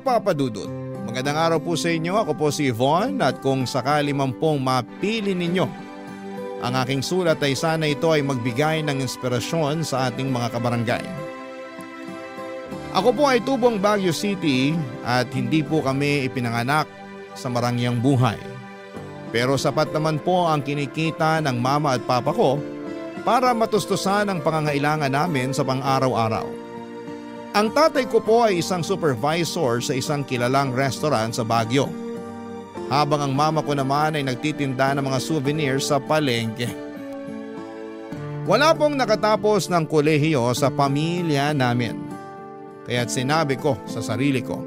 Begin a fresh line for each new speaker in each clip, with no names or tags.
Papa Dudut. Magandang araw po sa inyo. Ako po si Yvonne at kung sakali man pong mapili ninyo ang aking sulat ay sana ito ay magbigay ng inspirasyon sa ating mga kabarangay. Ako po ay tubong Baguio City at hindi po kami ipinanganak sa marangyang buhay. Pero sapat naman po ang kinikita ng mama at papa ko para matustusan ang pangangailangan namin sa pang-araw-araw. Ang tatay ko po ay isang supervisor sa isang kilalang restaurant sa Baguio. Habang ang mama ko naman ay nagtitinda ng mga souvenirs sa palengke. Wala pong nakatapos ng kolehiyo sa pamilya namin. Kaya't sinabi ko sa sarili ko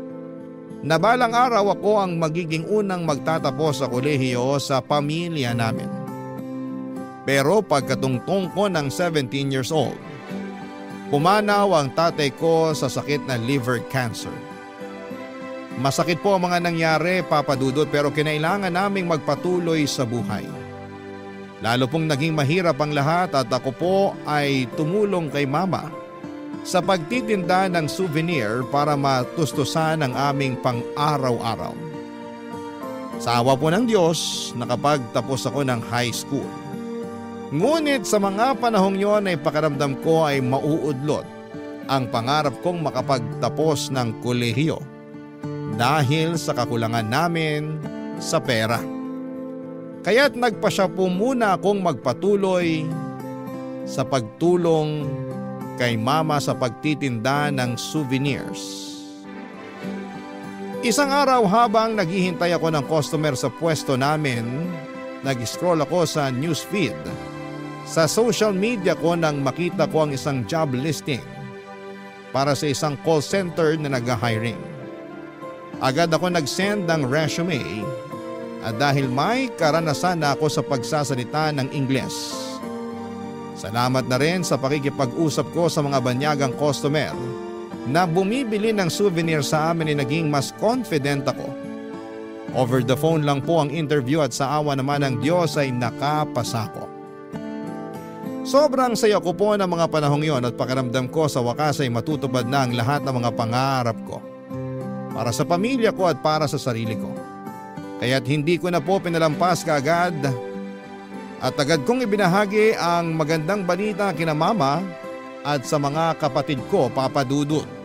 na balang araw ako ang magiging unang magtatapos sa kolehiyo sa pamilya namin. Pero pagkatungtong ko ng 17 years old, pumanaw ang tatay ko sa sakit na liver cancer. Masakit po ang mga nangyari, Papa Dudut, pero kinailangan naming magpatuloy sa buhay. Lalo pong naging mahirap ang lahat at ako po ay tumulong kay mama sa pagtitinda ng souvenir para matustusan ang aming pang-araw-araw. Sa awa po ng Diyos, nakapagtapos ako ng high school. Ngunit sa mga panahong yon ay pakiramdam ko ay mauudlot ang pangarap kong makapagtapos ng kolehiyo dahil sa kakulangan namin sa pera. Kaya't nagpasya po muna akong magpatuloy sa pagtulong kay mama sa pagtitinda ng souvenirs. Isang araw habang naghihintay ako ng customer sa pwesto namin, nag-scroll ako sa newsfeed. Sa social media ko nang makita ko ang isang job listing para sa isang call center na nag-hiring. Agad ako nag-send ng resume at dahil may karanasan na ako sa pagsasalita ng Ingles. Salamat na rin sa pakikipag-usap ko sa mga banyagang customer na bumibili ng souvenir sa amin ay naging mas confident ako. Over the phone lang po ang interview at sa awa naman ng Diyos ay nakapasa ko. Sobrang saya ko po ng mga panahong yon at pakiramdam ko sa wakas ay matutupad na ang lahat ng mga pangarap ko. Para sa pamilya ko at para sa sarili ko. Kaya't hindi ko na po pinalampas kaagad at agad kong ibinahagi ang magandang balita kina mama at sa mga kapatid ko, Papa Dudut.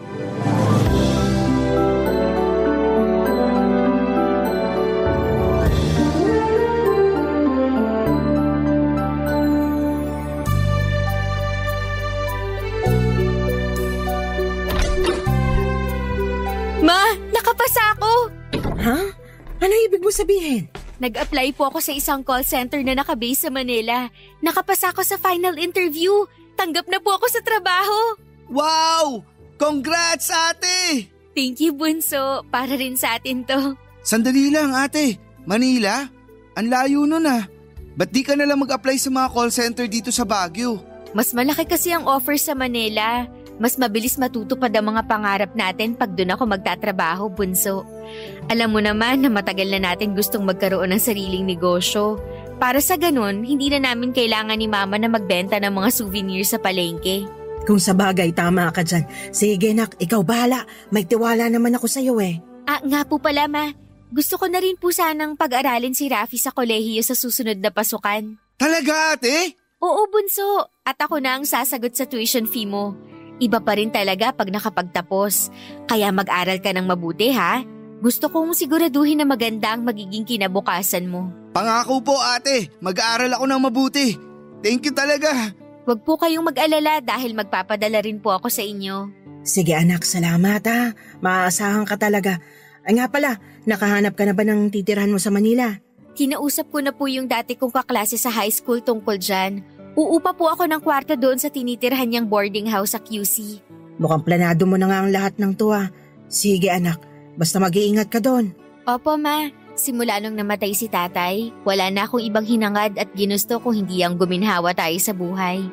Nakapasa ako!
Ha? Ano ibig mo sabihin?
Nag-apply po ako sa isang call center na nakabase sa Manila. Nakapasa ako sa final interview. Tanggap na po ako sa trabaho.
Wow! Congrats, ate!
Thank you, Bunso. Para rin sa atin to.
Sandali lang, ate. Manila? Ang layo nun ah. Ba't di ka nalang mag-apply sa mga call center dito sa Baguio?
Mas malaki kasi ang offer sa Manila. Mas mabilis matutupad ang mga pangarap natin pag doon ako magtatrabaho, Bunso. Alam mo naman na matagal na natin gustong magkaroon ng sariling negosyo. Para sa ganun, hindi na namin kailangan ni Mama na magbenta ng mga souvenirs sa palengke.
Kung sa bagay, tama ka dyan. Sige nak, ikaw bahala. May tiwala naman ako sa'yo eh.
Nga po pala, Ma. Gusto ko na rin po sanang pag-aralin si Rafi sa kolehiyo sa susunod na pasukan.
Talaga, ate?
Oo, Bunso. At ako na ang sasagot sa tuition fee mo. Iba pa rin talaga pag nakapagtapos. Kaya mag-aral ka ng mabuti, ha? Gusto kong siguraduhin na maganda ang magiging kinabukasan mo.
Pangako po, ate. Mag-aaral ako ng mabuti. Thank you talaga.
Huwag po kayong mag-alala dahil magpapadala rin po ako sa inyo.
Sige anak, salamat ha. Maaasahan ka talaga. Ay nga pala, nakahanap ka na ba ng titirhan mo sa Manila?
Kinausap ko na po yung dati kong kaklase sa high school tungkol dyan. Uupa po ako ng kwarto doon sa tinitirhan niyang boarding house sa QC.
Mukhang planado mo na nga ang lahat ng to ha. Sige anak, basta mag-iingat ka doon.
Opo ma, simula nung namatay si tatay, wala na akong ibang hinangad at ginusto kung hindi ang guminhawa tayo sa buhay.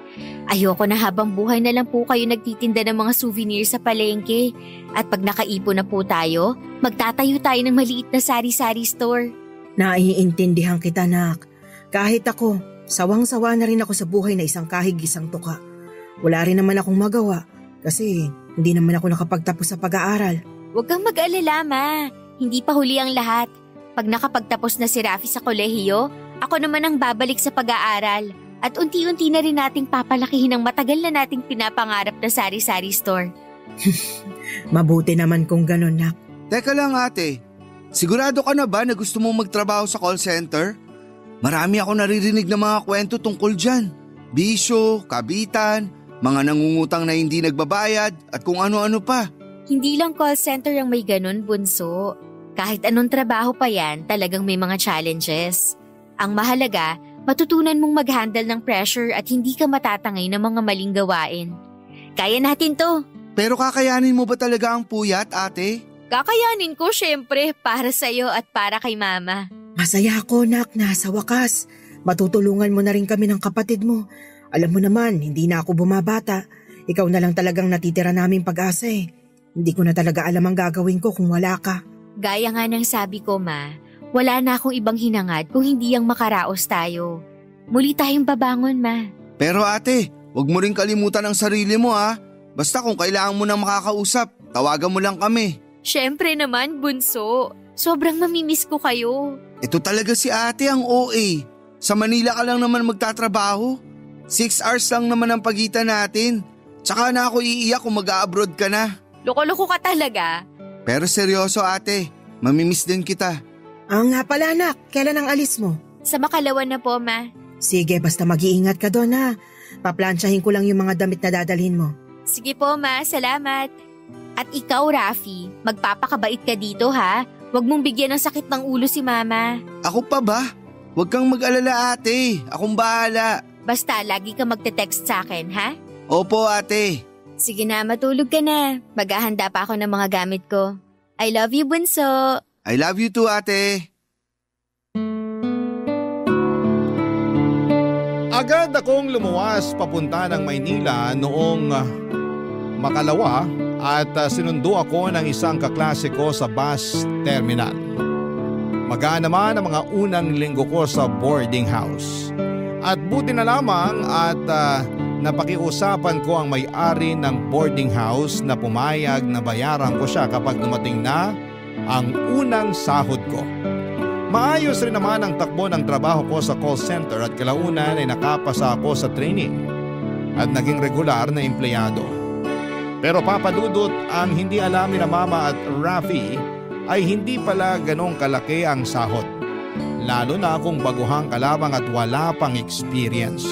Ayoko na habang buhay na lang po kayo nagtitinda ng mga souvenirs sa palengke. At pag nakaipon na po tayo, magtatayo tayo ng maliit na sari-sari store.
Naiintindihan kita anak. Kahit ako, sawang-sawa na rin ako sa buhay na isang kahig isang tuka. Wala rin naman akong magawa kasi hindi naman ako nakapagtapos sa pag-aaral.
Huwag kang mag-alala, Ma. Hindi pa huli ang lahat. Pag nakapagtapos na si Rafi sa kolehiyo, ako naman ang babalik sa pag-aaral. At unti-unti na rin nating papalakihin ang matagal na nating pinapangarap na sari-sari store.
Mabuti naman kung ganun, Nak.
Teka lang ate, sigurado ka na ba na gusto mong magtrabaho sa call center? Marami ako naririnig na mga kwento tungkol dyan. Bisyo, kabitan, mga nangungutang na hindi nagbabayad at kung ano-ano pa.
Hindi lang call center ang may ganun, Bunso. Kahit anong trabaho pa yan, talagang may mga challenges. Ang mahalaga, matutunan mong mag-handle ng pressure at hindi ka matatangay ng mga maling gawain. Kaya natin to.
Pero kakayanin mo ba talaga ang puyat, ate?
Kakayanin ko syempre para sa'yo at para kay Mama.
Masaya ako, Nak, na sa wakas. Matutulungan mo na rin kami ng kapatid mo. Alam mo naman, hindi na ako bumabata. Ikaw na lang talagang natitira naming pag-asa eh. Hindi ko na talaga alam ang gagawin ko kung wala ka.
Gaya nga ng sabi ko, Ma, wala na akong ibang hinangad kung hindi ang makaraos tayo. Muli tayong babangon, Ma.
Pero ate, wag mo rin kalimutan ang sarili mo ha. Basta kung kailangan mo nang makakausap, tawagan mo lang kami.
Syempre naman, Bunso. Sobrang mamimiss ko kayo.
Ito talaga si ate ang OA. Sa Manila ka lang naman magtatrabaho. 6 hours lang naman ang pagitan natin. Tsaka na ako iiyak kung mag-a-abroad ka na.
Loko-loko ka talaga.
Pero seryoso ate, mamimiss din kita.
Nga pala, Nak, kailan ang alis mo?
Sa Makalawan na po, Ma.
Sige, basta mag-iingat ka doon ha. Paplansyahin ko lang yung mga damit na dadalhin mo.
Sige po, Ma. Salamat. At ikaw, Rafi, magpapakabait ka dito ha. Huwag mong bigyan ng sakit ng ulo si Mama.
Ako pa ba? Huwag kang mag-alala ate, akong bahala.
Basta lagi ka magte-text sa akin, ha?
Opo ate.
Sige na, matulog ka na. Maghahanda pa ako ng mga gamit ko. I love you, Bunso.
I love you too ate.
Agad akong lumuwas papunta ng Maynila noong Makalawa at sinundo ako ng isang kaklase ko sa bus terminal. Magaan naman ang mga unang linggo ko sa boarding house. At buti na lamang at napakiusapan ko ang may-ari ng boarding house na pumayag na bayaran ko siya kapag dumating na ang unang sahod ko. Maayos rin naman ang takbo ng trabaho ko sa call center at kalaunan ay nakapasa ako sa training at naging regular na empleyado. Pero papadudot, ang hindi alam ni na Mama at Rafi ay hindi pala ganong kalaki ang sahod. Lalo na kung baguhang kalabang at wala pang experience.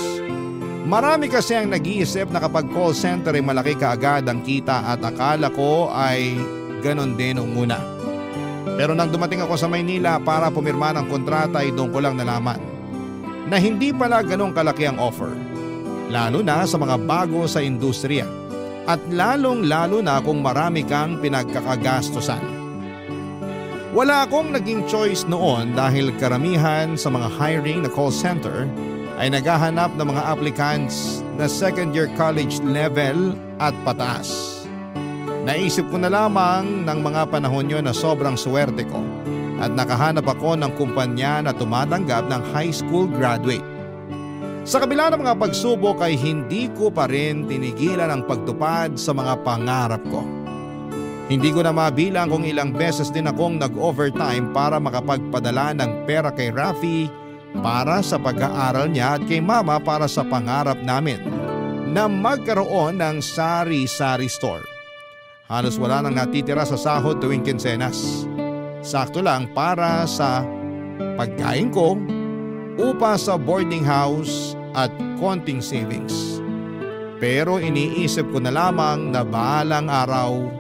Marami kasi ang nag-iisip na kapag call center ay malaki kaagad ang kita at akala ko ay ganon din noong una. Pero nang dumating ako sa Maynila para pumirma ng kontrata ay doon ko lang nalaman na hindi pala ganong kalaki ang offer. Lalo na sa mga bago sa industriya at lalong-lalo na kung marami kang pinagkakagastusan. Wala akong naging choice noon dahil karamihan sa mga hiring na call center ay naghahanap ng mga applicants na second year college level at pataas. Naisip ko na lamang ng mga panahon yun na sobrang swerte ko at nakahanap ako ng kumpanya na tumatanggap ng high school graduate. Sa kabila ng mga pagsubok ay hindi ko pa rin tinigilan ang pagtupad sa mga pangarap ko. Hindi ko na mabilang kung ilang beses din akong nag-overtime para makapagpadala ng pera kay Rafi para sa pag-aaral niya at kay Mama para sa pangarap namin na magkaroon ng sari-sari store. Halos wala nang natitira sa sahod tuwing kinsenas. Sakto lang para sa pagkain ko, upa sa boarding house at konting savings. Pero iniisip ko na lamang na bahalang araw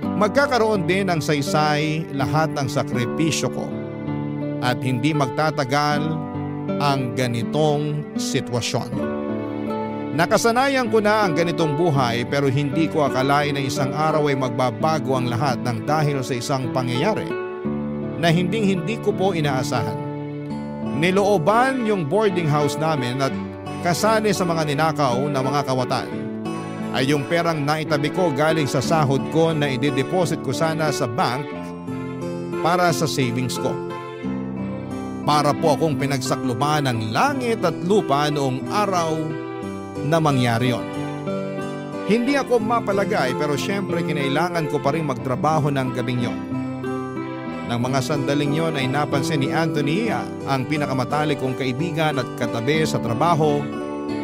magkakaroon din ng saysay lahat ng sakripisyo ko at hindi magtatagal ang ganitong sitwasyon. Nakasanayan ko na ang ganitong buhay pero hindi ko akalain na isang araw ay magbabago ang lahat ng dahil sa isang pangyayari na hindi ko po inaasahan. Nilooban yung boarding house namin at kasali sa mga ninakaw na mga kawatan ay yung perang naitabi ko galing sa sahod ko na i-deposit ko sana sa bank para sa savings ko. Para po akong pinagsakluban ng langit at lupa noong araw na mangyari yon. Hindi ako mapalagay pero syempre kinailangan ko pa rin magtrabaho ng gabing yon. Nang mga sandaling yon ay napansin ni Anthony, ang pinakamatalik kong kaibigan at katabi sa trabaho,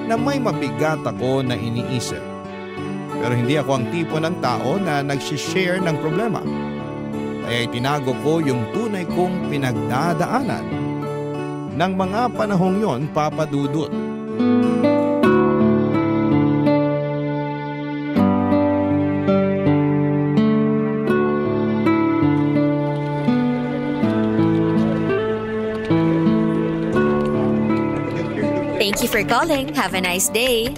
na may mabigat ako na iniisip. Pero hindi ako ang tipo ng tao na nagsishare ng problema. Kaya itinago ko yung tunay kong pinagdadaanan. Nang mga panahong yon, Papa Dudut.
Thank you for calling. Have a nice day.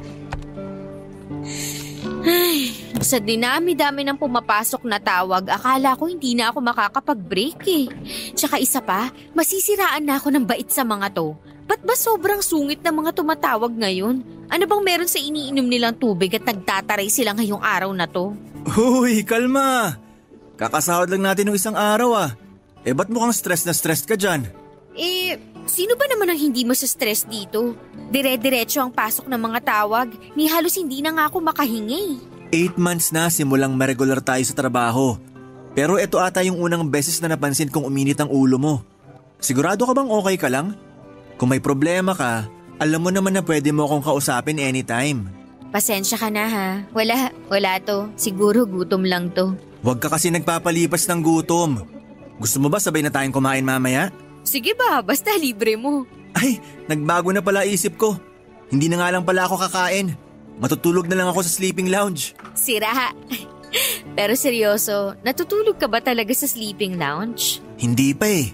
Ay, sa dinami-dami ng pumapasok na tawag, akala ko hindi na ako makakapag-break eh. Tsaka isa pa, masisiraan na ako ng bait sa mga to. Ba't ba sobrang sungit ng mga tumatawag ngayon? Ano bang meron sa iniinom nilang tubig at nagtataray sila ngayong araw na to?
Uy, kalma! Kakasahod lang natin ng isang araw ah. Ba't mukhang stress na stress ka dyan?
Sino ba naman ang hindi stress dito? Dire-diretso ang pasok ng mga tawag, ni halos hindi na nga ako makahingi.
8 months na simulang ma-regular tayo sa trabaho. Pero ito ata yung unang beses na napansin kong uminit ang ulo mo. Sigurado ka bang okay ka lang? Kung may problema ka, alam mo naman na pwede mo akong kausapin anytime.
Pasensya ka na ha. Wala to. Siguro gutom lang to.
Huwag ka kasi nagpapalipas ng gutom. Gusto mo ba sabay na tayong kumain mamaya?
Sige ba, basta libre mo.
Ay, nagbago na pala isip ko. Hindi na nga lang pala ako kakain. Matutulog na lang ako sa sleeping lounge.
Sira. Pero seryoso, natutulog ka ba talaga sa sleeping lounge?
Hindi pa eh.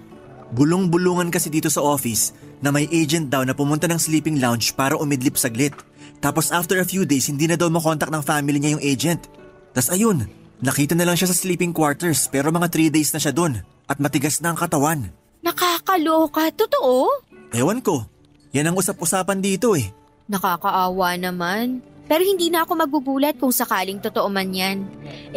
Bulong-bulungan kasi dito sa office na may agent daw na pumunta ng sleeping lounge para umidlip saglit. Tapos after a few days, hindi na daw makontak ng family niya yung agent. Tas ayun, nakita na lang siya sa sleeping quarters pero mga 3 days na siya dun at matigas na ang katawan.
Nakakaloka, totoo?
Ewan ko, yan ang usap-usapan dito eh.
Nakakaawa naman. Pero hindi na ako magugulat kung sakaling totoo man yan.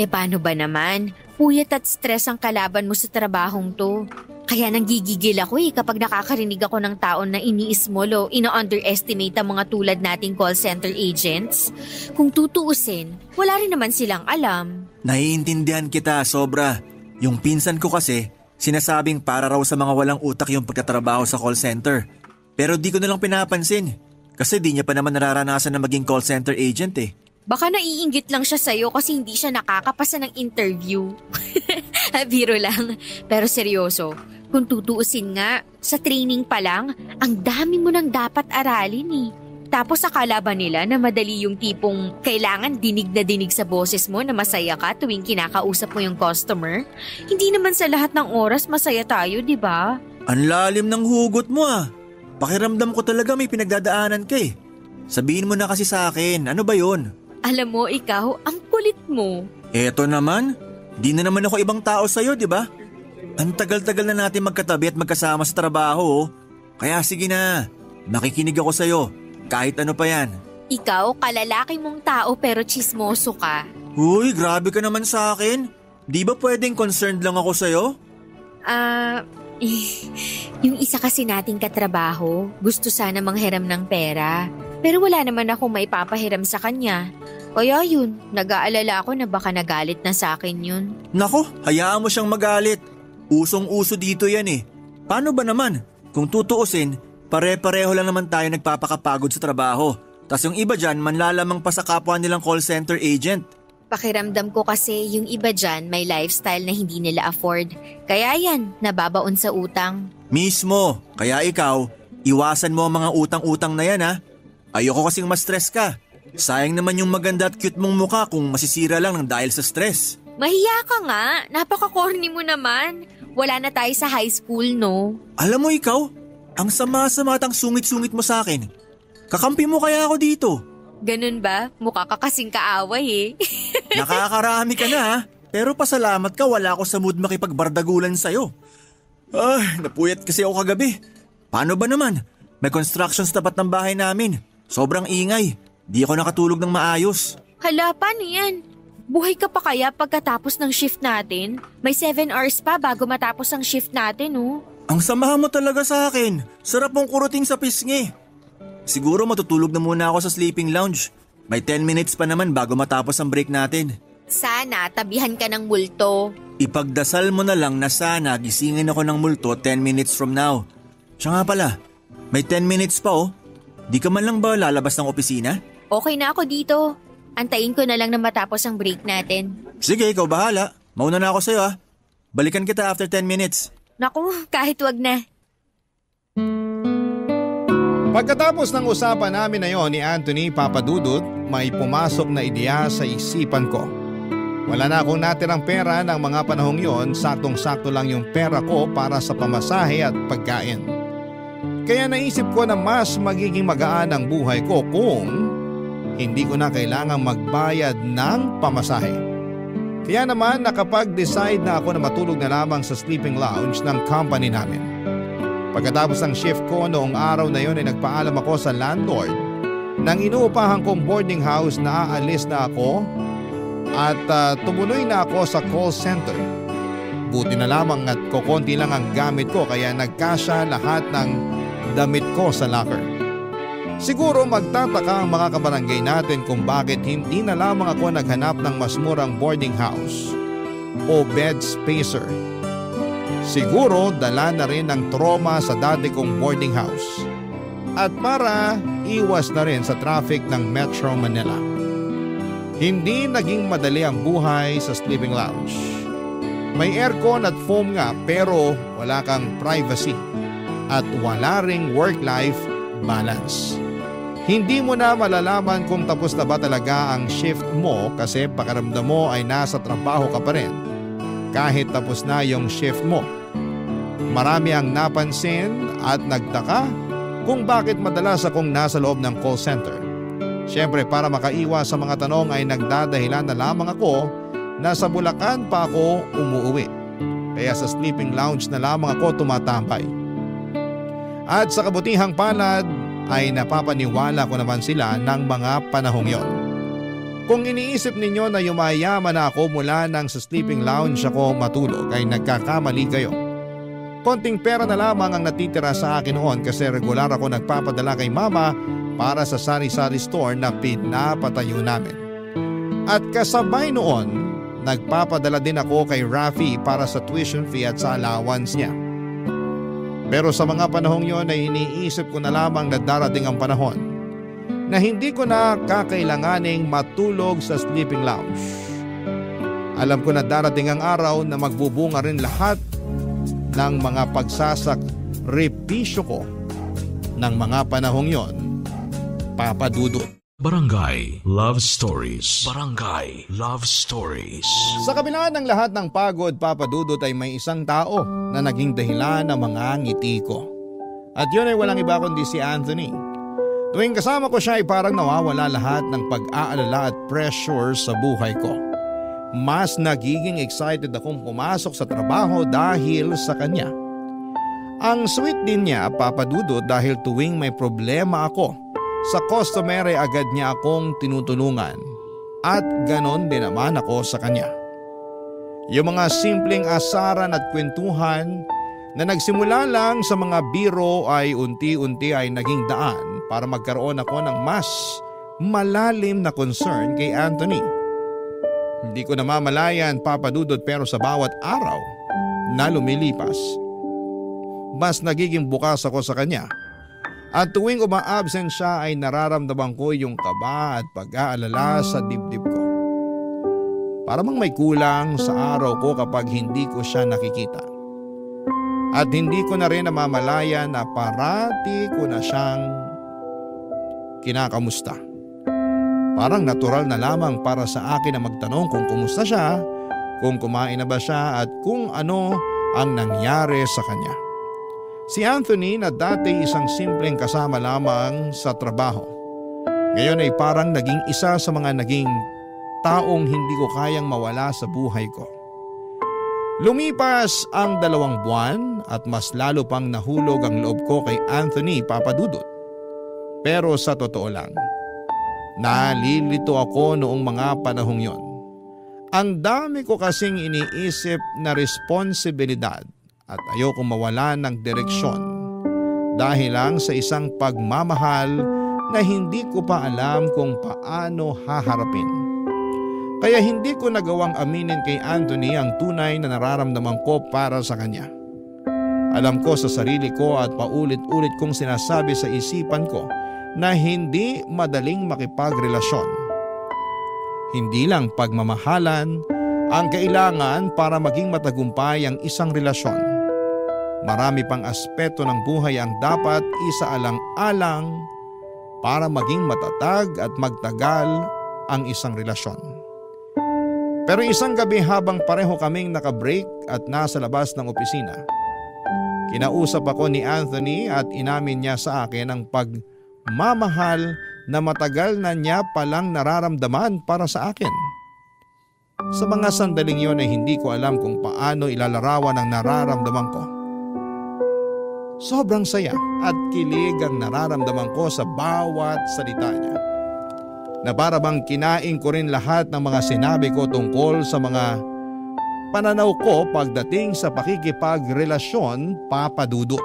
Paano ba naman? Puyat at stress ang kalaban mo sa trabahong to. Kaya nanggigigil ako kapag nakakarinig ako ng taon na iniismol o ina-underestimate ang mga tulad nating call center agents. Kung tutuusin, wala rin naman silang alam.
Naiintindihan kita, sobra. Yung pinsan ko kasi, sinasabing para raw sa mga walang utak yung pagkatrabaho sa call center. Pero di ko na lang pinapansin. Kasi di niya pa naman nararanasan na maging call center agent eh.
Baka naiinggit lang siya sa'yo kasi hindi siya nakakapasa ng interview. Biro lang. Pero seryoso, kung tutuusin nga, sa training pa lang, ang dami mo nang dapat aralin eh. Tapos akala ba nila na madali yung tipong kailangan dinig na dinig sa boses mo na masaya ka tuwing kinakausap mo yung customer? Hindi naman sa lahat ng oras masaya tayo, di ba?
Ang lalim ng hugot mo ah. Pakiramdam ko talaga may pinagdadaanan ka eh. Sabihin mo na kasi sa akin, ano ba yun?
Alam mo, ikaw, ang kulit mo.
Eto naman, di na naman ako ibang tao sa'yo, di ba? Ang tagal-tagal na natin magkatabi at magkasama sa trabaho. Kaya sige na, makikinig ako sa'yo, kahit ano pa yan.
Ikaw, kalalaki mong tao pero tsismoso ka.
Uy, grabe ka naman sa akin. Di ba pwedeng concerned lang ako sa'yo?
Yung isa kasi nating katrabaho, gusto sana manghiram ng pera. Pero wala naman akong maipapahiram sa kanya. Kaya yun, nag-aalala ako na baka nagalit na sa akin yun.
Nako, hayaan mo siyang magalit. Usong-uso dito yan eh. Paano ba naman? Kung tutuusin, pare-pareho lang naman tayo nagpapakapagod sa trabaho. Tas yung iba dyan, manlalamang pa sa kapwa nilang call center agent.
Pakiramdam ko kasi yung iba dyan may lifestyle na hindi nila afford. Kaya yan, nababaon sa utang.
Mismo, kaya ikaw, iwasan mo ang mga utang-utang na yan ha. Ayoko kasing ma-stress ka. Sayang naman yung maganda at cute mong mukha kung masisira lang ng dahil sa stress.
Mahiya ka nga, napaka-corny mo naman. Wala na tayo sa high school, no?
Alam mo ikaw, ang sama-sama at ang sungit-sungit mo sa akin. Kakampi mo kaya ako dito.
Ganun ba? Mukha ka kasing kaaway eh.
Nakakarami ka na ha. Pero pasalamat ka wala ako sa mood makipagbardagulan sa'yo. Napuyat kasi ako kagabi. Paano ba naman? May construction sa tapat ng bahay namin. Sobrang ingay. Di ako nakatulog ng maayos.
Hala, paano yan? Buhay ka pa kaya pagkatapos ng shift natin? May 7 hours pa bago matapos ang shift natin, oh.
Ang samahan mo talaga sa akin. Sarap mong kuruting sa pisngi. Siguro matutulog na muna ako sa sleeping lounge. May 10 minutes pa naman bago matapos ang break natin.
Sana tabihan ka ng multo.
Ipagdasal mo na lang na sana gisingin ako ng multo 10 minutes from now. Siya nga pala, may 10 minutes pa oh. Di ka man lang ba lalabas ng opisina?
Okay na ako dito. Antayin ko na lang na matapos ang break natin.
Sige, ikaw bahala. Mauna na ako sa'yo ah. Balikan kita after 10 minutes.
Naku, kahit wag na.
Pagkatapos ng usapan namin na yon ni Anthony Papadudut, may pumasok na ideya sa isipan ko. Wala na akong natirang pera ng mga panahong yon, saktong-sakto lang yung pera ko para sa pamasahe at pagkain. Kaya naisip ko na mas magiging magaan ang buhay ko kung hindi ko na kailangang magbayad ng pamasahe. Kaya naman nakapag-decide na ako na matulog na lamang sa sleeping lounge ng company namin. Pagkatapos ng shift ko noong araw na yon ay nagpaalam ako sa landlord nang inuupahan kong boarding house na aalis na ako at tumuloy na ako sa call center. Buti na lamang at kokonti lang ang gamit ko kaya nagkasya lahat ng damit ko sa locker. Siguro magtataka ang mga kabarangay natin kung bakit hindi na lamang ako naghanap ng mas murang boarding house o bed spacer. Siguro dala na rin ng trauma sa dati kong boarding house at para iwas na rin sa traffic ng Metro Manila. Hindi naging madali ang buhay sa sleeping lounge. May aircon at foam nga pero wala kang privacy at wala ring work-life balance. Hindi mo na malalaman kung tapos na ba talaga ang shift mo kasi pakiramdam mo ay nasa trabaho ka pa rin kahit tapos na yung shift mo. Marami ang napansin at nagtaka kung bakit madalas akong nasa loob ng call center. Siyempre para makaiwas sa mga tanong ay nagdadahilan na lamang ako na sa Bulacan pa ako umuuwi. Kaya sa sleeping lounge na lamang ako tumatambay. At sa kabutihang palad ay napapaniwala ko naman sila ng mga panahong yon. Kung iniisip ninyo na yumayaman na ako mula nang sa sleeping lounge ako matulog ay nagkakamali kayo. Konting pera na lamang ang natitira sa akin noon kasi regular ako nagpapadala kay mama para sa sari-sari store na pinapatayo namin. At kasabay noon, nagpapadala din ako kay Rafi para sa tuition fee at sa allowance niya. Pero sa mga panahong yon ay iniisip ko na lamang na darating ang panahon na hindi ko na kakailanganing matulog sa sleeping lounge. Alam ko na darating ang araw na magbubunga rin lahat ng mga pagsasakripisyo ko ng mga panahong yon, Papadudut.
Barangay Love Stories. Barangay Love Stories.
Sa kabila ng lahat ng pagod, Papadudut, ay may isang tao na naging dahilan ng mga ngiti ko. At yun ay walang iba kundi si Anthony. Tuwing kasama ko siya ay parang nawawala lahat ng pag-aalala at pressure sa buhay ko. Mas nagiging excited akong pumasok sa trabaho dahil sa kanya. Ang sweet din niya, Papadudut, dahil tuwing may problema ako sa customer ay agad niya akong tinutulungan at ganon din naman ako sa kanya. Yung mga simpleng asaran at kwentuhan na nagsimula lang sa mga biro ay unti-unti ay naging daan para magkaroon ako ng mas malalim na concern kay Anthony. Hindi ko namamalayan, Papadudut, pero sa bawat araw na lumilipas, mas nagiging bukas ako sa kanya. At tuwing uma-absent siya ay nararamdaman ko yung kaba at pag-aalala sa dibdib ko. Paramang may kulang sa araw ko kapag hindi ko siya nakikita. At hindi ko na rin namamalayan na parati ko na siyang kinakamusta. Parang natural na lamang para sa akin na magtanong kung kumusta siya, kung kumain na ba siya at kung ano ang nangyari sa kanya. Si Anthony na dati isang simpleng kasama lamang sa trabaho, ngayon ay parang naging isa sa mga naging taong hindi ko kayang mawala sa buhay ko. Lumipas ang 2 buwan at mas lalo pang nahulog ang loob ko kay Anthony, Papadudut. Pero sa totoo lang, nalilito ako noong mga panahong yon. Ang dami ko kasing iniisip na responsibilidad at ayokong mawala ng direksyon dahil lang sa isang pagmamahal na hindi ko pa alam kung paano haharapin. Kaya hindi ko nagawang aminin kay Anthony ang tunay na nararamdaman ko para sa kanya. Alam ko sa sarili ko at paulit-ulit kong sinasabi sa isipan ko na hindi madaling makipagrelasyon. Hindi lang pagmamahalan ang kailangan para maging matagumpay ang isang relasyon. Marami pang aspeto ng buhay ang dapat isaalang-alang para maging matatag at magtagal ang isang relasyon. Pero isang gabi habang pareho kaming nakabreak at nasa labas ng opisina, kinausap ako ni Anthony at inamin niya sa akin ang pagmamahal na matagal na niya palang nararamdaman para sa akin. Sa mga sandaling yon ay hindi ko alam kung paano ilalarawan ang nararamdaman ko. Sobrang saya at kilig ang nararamdaman ko sa bawat salita niya. Na para bang kinain ko rin lahat ng mga sinabi ko tungkol sa mga pananaw ko pagdating sa pakikipagrelasyon, Papa Dudut.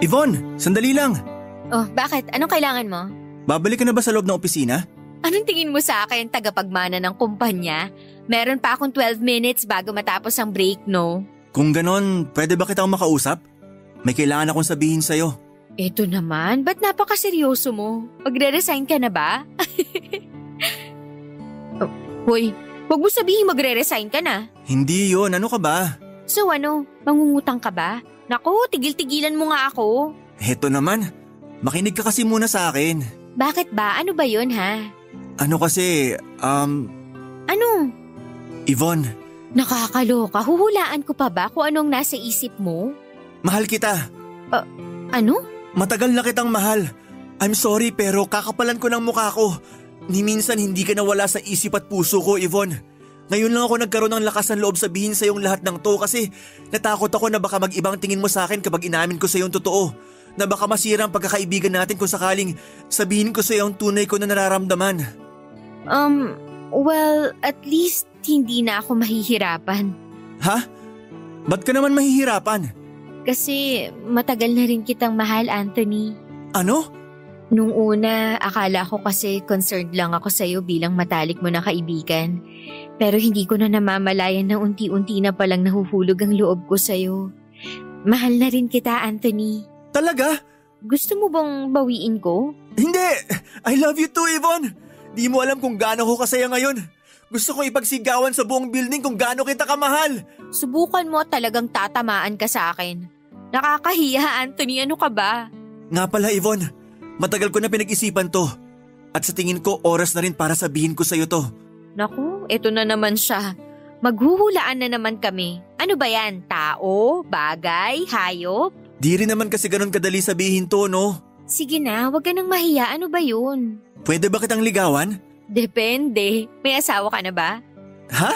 Yvonne, sandali lang.
Oh, bakit? Anong kailangan mo?
Babalik ka na ba sa loob ng opisina?
Anong tingin mo sa akin, tagapagmana ng kumpanya? Meron pa akong 12 minutes bago matapos ang break, no?
Kung ganon, pwede ba kitang makausap? May kailangan akong sabihin sa'yo.
Eto naman, ba't napakaseryoso mo? Magre-resign ka na ba? Hoy, huwag mo sabihin magre-resign ka na.
Hindi yon, ano ka ba?
So ano, mangungutang ka ba? Naku, tigil-tigilan mo nga ako.
Heto naman, makinig ka kasi muna sa akin.
Bakit ba? Ano ba yun, ha?
Ano kasi,
Ano?
Yvonne.
Nakakaloka, huhulaan ko pa ba kung anong nasa isip mo?
Mahal kita.
Ano?
Matagal na kitang mahal. I'm sorry pero kakapalan ko ng mukha ko. Ni minsan hindi ka nawala sa isip at puso ko, Yvonne. Ngayon lang ako nagkaroon ng lakas ng loob sabihin sa iyong lahat ng to kasi natakot ako na baka mag-ibang tingin mo sa akin kapag inamin ko sa iyong totoo. Na baka masira ang pagkakaibigan natin kung sakaling sabihin ko sa iyo ang tunay ko na nararamdaman.
Well, at least hindi na ako mahihirapan.
Ha? Ba't ka naman mahihirapan?
Kasi matagal na rin kitang mahal, Anthony.
Ano?
Nung una, akala ko kasi concerned lang ako sa'yo bilang matalik mo na kaibigan. Pero hindi ko na namamalayan na unti-unti na palang nahuhulog ang loob ko sa'yo. Mahal na rin kita, Anthony.
Talaga?
Gusto mo bang bawiin ko?
Hindi! I love you too, Yvonne! Di mo alam kung gaano ko kasaya ngayon. Gusto kong ipagsigawan sa buong building kung gaano kita kamahal.
Subukan mo at talagang tatamaan ka sa akin. Nakakahiya, Anthony. Ano ka ba?
Nga pala, Yvonne. Matagal ko na pinag-isipan to. At sa tingin ko, oras na rin para sabihin ko sa'yo to.
Naku, eto na naman siya. Maghuhulaan na naman kami. Ano ba yan? Tao? Bagay? Hayop?
Di rin naman kasi ganun kadali sabihin to, no?
Sige na, wag ka nang mahiya. Ano ba yun?
Pwede ba kitang ligawan?
Depende. May asawa ka na ba?
Ha?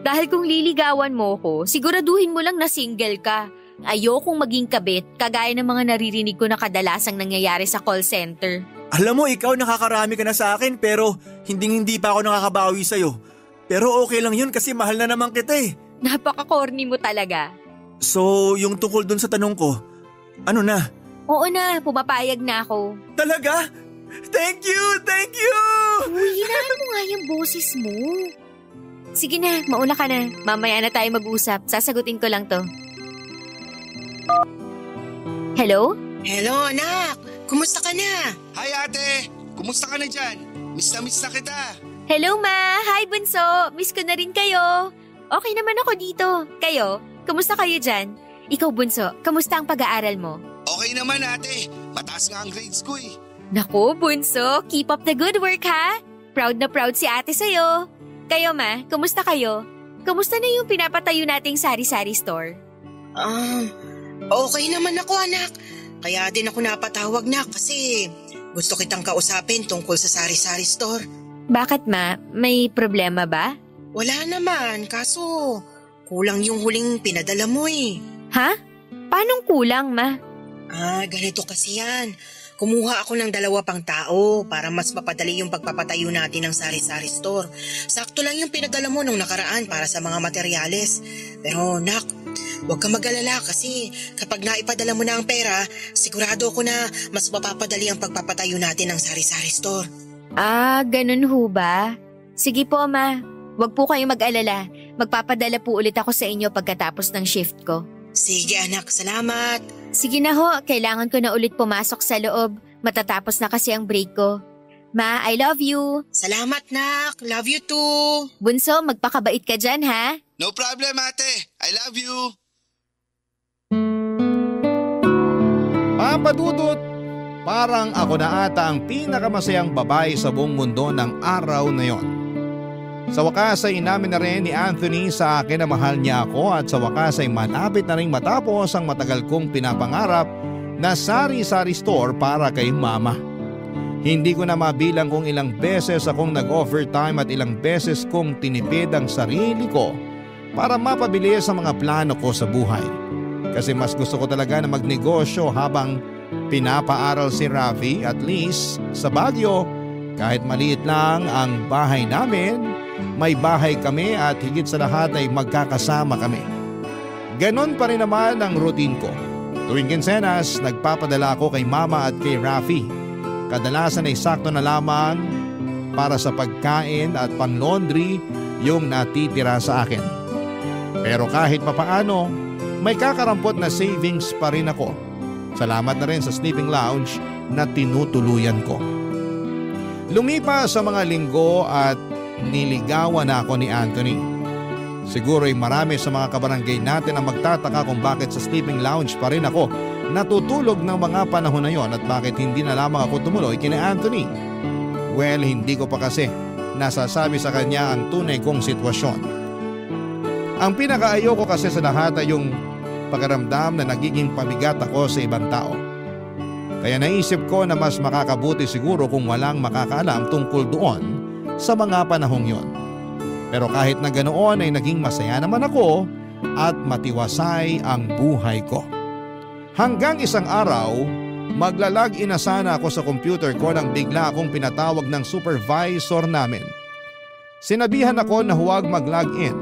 Dahil kung liligawan mo ko, siguraduhin mo lang na single ka. Ayokong maging kabit, kagaya ng mga naririnig ko na kadalasang nangyayari sa call center.
Alam mo, ikaw nakakarami ka na sa akin pero hindi pa ako nakakabawi sa'yo. Pero okay lang yun kasi mahal na naman kita eh.
Napaka-corny mo talaga.
So, yung tungkol dun sa tanong ko, ano na?
Oo na, pumapayag na ako.
Talaga? Thank you! Thank you!
Uy, hinaan mo nga yung boses mo. Sige na, mauna ka na. Mamaya na tayo mag-usap. Sasagutin ko lang to. Hello?
Hello, anak. Kumusta ka na?
Hi ate! Kumusta ka na dyan? Miss na kita.
Hello, Ma. Hi, Bunso. Miss ko na rin kayo. Okay naman ako dito. Kayo? Kumusta kayo dyan? Ikaw, Bunso, kamusta ang pag-aaral mo?
Okay naman ate. Mataas nga ang grades ko eh.
Naku, Bunso. Keep up the good work, ha? Proud na proud si ate sa'yo. Kayo, Ma, kumusta kayo? Kumusta na yung pinapatayo nating sari-sari store?
Okay naman ako, anak. Kaya din ako napatawag na kasi gusto kitang kausapin tungkol sa sari-sari store.
Bakit, Ma? May problema ba?
Wala naman, kaso kulang yung huling pinadala mo eh.
Ha? Paanong kulang, Ma?
Ganito kasi yan. Kumuha ako ng 2 pang tao para mas mapadali yung pagpapatayo natin ng sari-sari store. Sakto lang yung pinadala mo nung nakaraan para sa mga materyales. Pero nak, huwag ka mag-alala kasi kapag naipadala mo na ang pera, sigurado ko na mas mapapadali ang pagpapatayo natin ng sari-sari store.
Ganun ho ba? Sige po, Ma. Huwag po kayong mag-alala. Magpapadala po ulit ako sa inyo pagkatapos ng shift ko.
Sige anak, salamat.
Sige na ho, kailangan ko na ulit pumasok sa loob. Matatapos na kasi ang break ko. Ma, I love you.
Salamat nak, love you too.
Bunso, magpakabait ka dyan ha?
No problem ate, I love you.
Papa Dudut, parang ako na ata ang pinakamasayang babae sa buong mundo ng araw na yon. Sa wakas ay inamin na rin ni Anthony sa akin na mahal niya ako at sa wakas ay malapit na rin matapos ang matagal kong pinapangarap na sari-sari store para kay mama. Hindi ko na mabilang kung ilang beses akong nag-overtime at ilang beses kong tinipid ang sarili ko para mapabilis ang mga plano ko sa buhay. Kasi mas gusto ko talaga na magnegosyo habang pinapaaral si Rafi. At least sa Baguio, kahit maliit lang ang bahay namin, may bahay kami at higit sa lahat ay magkakasama kami. Ganon pa rin naman ang routine ko. Tuwing Kinsenas, nagpapadala ako kay mama at kay Rafi. Kadalasan ay sakto na lamang para sa pagkain at pang-laundry yung natitira sa akin. Pero kahit papaano, may kakarampot na savings pa rin ako. Salamat na rin sa sleeping lounge na tinutuluyan ko. Lumipas sa mga linggo at niligawan na ako ni Anthony. Siguro ay marami sa mga kabarangay natin ang magtataka kung bakit sa sleeping lounge pa rin ako natutulog ng mga panahon na yon at bakit hindi na lamang ako tumuloy kina Anthony. Well, hindi ko pa kasi nasasabi sa kanya ang tunay kong sitwasyon. Ang pinakaayoko kasi sa lahat ay yung pakiramdam na nagiging pabigat ako sa ibang tao. Kaya naisip ko na mas makakabuti siguro kung walang makakaalam tungkol doon sa mga panahong yon. Pero kahit na ganoon ay naging masaya naman ako at matiwasay ang buhay ko. Hanggang isang araw, maglalag-in na sana ako sa computer ko nang bigla akong pinatawag ng supervisor namin. Sinabihan ako na huwag mag-log-in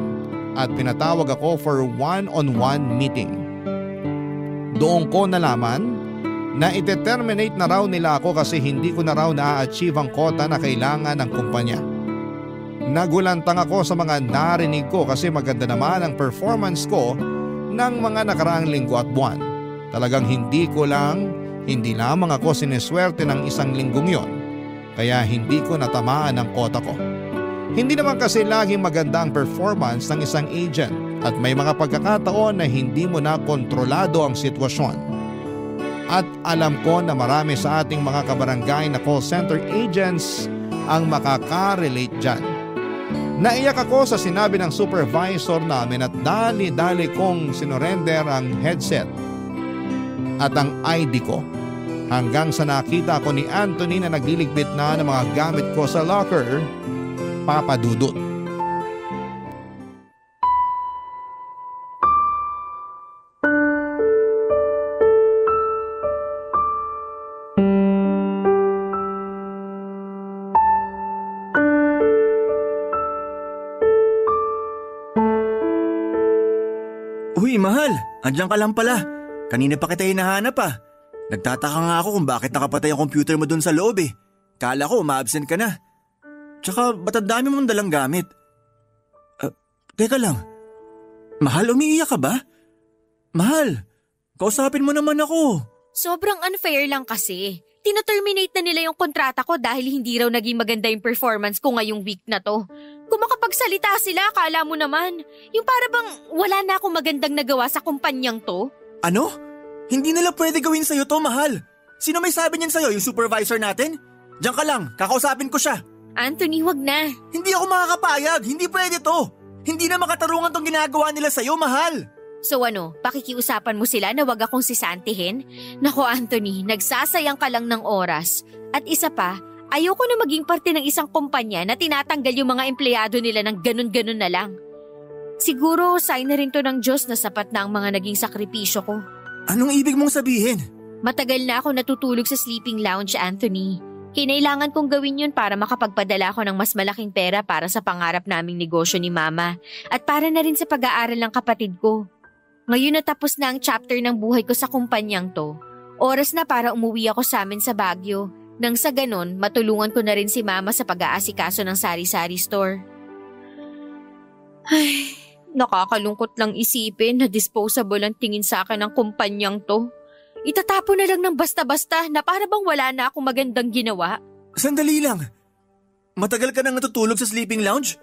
at pinatawag ako for one-on-one meeting. Doon ko nalaman na ite-terminate na raw nila ako kasi hindi ko na raw na-achieve ang quota na kailangan ng kumpanya. Nagulantang ako sa mga narinig ko kasi maganda naman ang performance ko ng mga nakaraang linggo at buwan. Talagang hindi lamang ako sineswerte ng isang linggong yon, kaya hindi ko natamaan ang quota ko. Hindi naman kasi laging maganda ang performance ng isang agent at may mga pagkakataon na hindi mo na kontrolado ang sitwasyon. At alam ko na marami sa ating mga kabarangay na call center agents ang makaka-relate dyan. Naiyak ako sa sinabi ng supervisor namin at dali-dali kong sinurrender ang headset at ang ID ko hanggang sa nakita ko ni Anthony na nagliligpit na ng mga gamit ko sa locker, Papa Dudut.
Uy, mahal! Andiyan ka lang pala. Kanina pa kita hinahanap ah. Nagtataka nga ako kung bakit nakapatay ang computer mo dun sa loob eh. Kala ko ma-absent ka na. Tsaka ba't ang dami mong dalang gamit? Teka lang. Mahal, umiiyak ka ba? Mahal, kausapin mo naman ako.
Sobrang unfair lang kasi. Tina-terminate na nila yung kontrata ko dahil hindi raw naging maganda yung performance ko ngayong week na to. Kung makapagsalita sila, akala mo naman. Yung para bang wala na akong magandang nagawa sa kumpanyang to.
Ano? Hindi nila pwede gawin sa'yo to, mahal. Sino may sabi niyan sa'yo? Yung supervisor natin? Diyan ka lang, kakausapin ko siya.
Anthony, wag na.
Hindi ako makakapayag, hindi pwede to. Hindi na makatarungan tong ginagawa nila sa'yo, mahal.
So ano, pakikiusapan mo sila na wag akong sisantihin? Nako Anthony, nagsasayang ka lang ng oras. At isa pa, ayoko na maging parte ng isang kumpanya na tinatanggal yung mga empleyado nila ng ganun-ganun na lang. Siguro sign na rin to ng Diyos na sapat na ang mga naging sakripisyo ko.
Anong ibig mong sabihin?
Matagal na ako natutulog sa sleeping lounge, Anthony. Kinailangan kong gawin yun para makapagpadala ko ng mas malaking pera para sa pangarap naming negosyo ni Mama at para na rin sa pag-aaral ng kapatid ko. Ngayon natapos na ang chapter ng buhay ko sa kumpanyang to. Oras na para umuwi ako sa amin sa Baguio. Nang sa ganon, matulungan ko na rin si Mama sa pag-aasikaso ng sari-sari store. Ay, nakakalungkot lang isipin na disposable ang tingin sa akin ng kumpanyang to. Itatapon na lang ng basta-basta na para bang wala na akong magandang ginawa.
Sandali lang. Matagal ka nang natutulog sa sleeping lounge?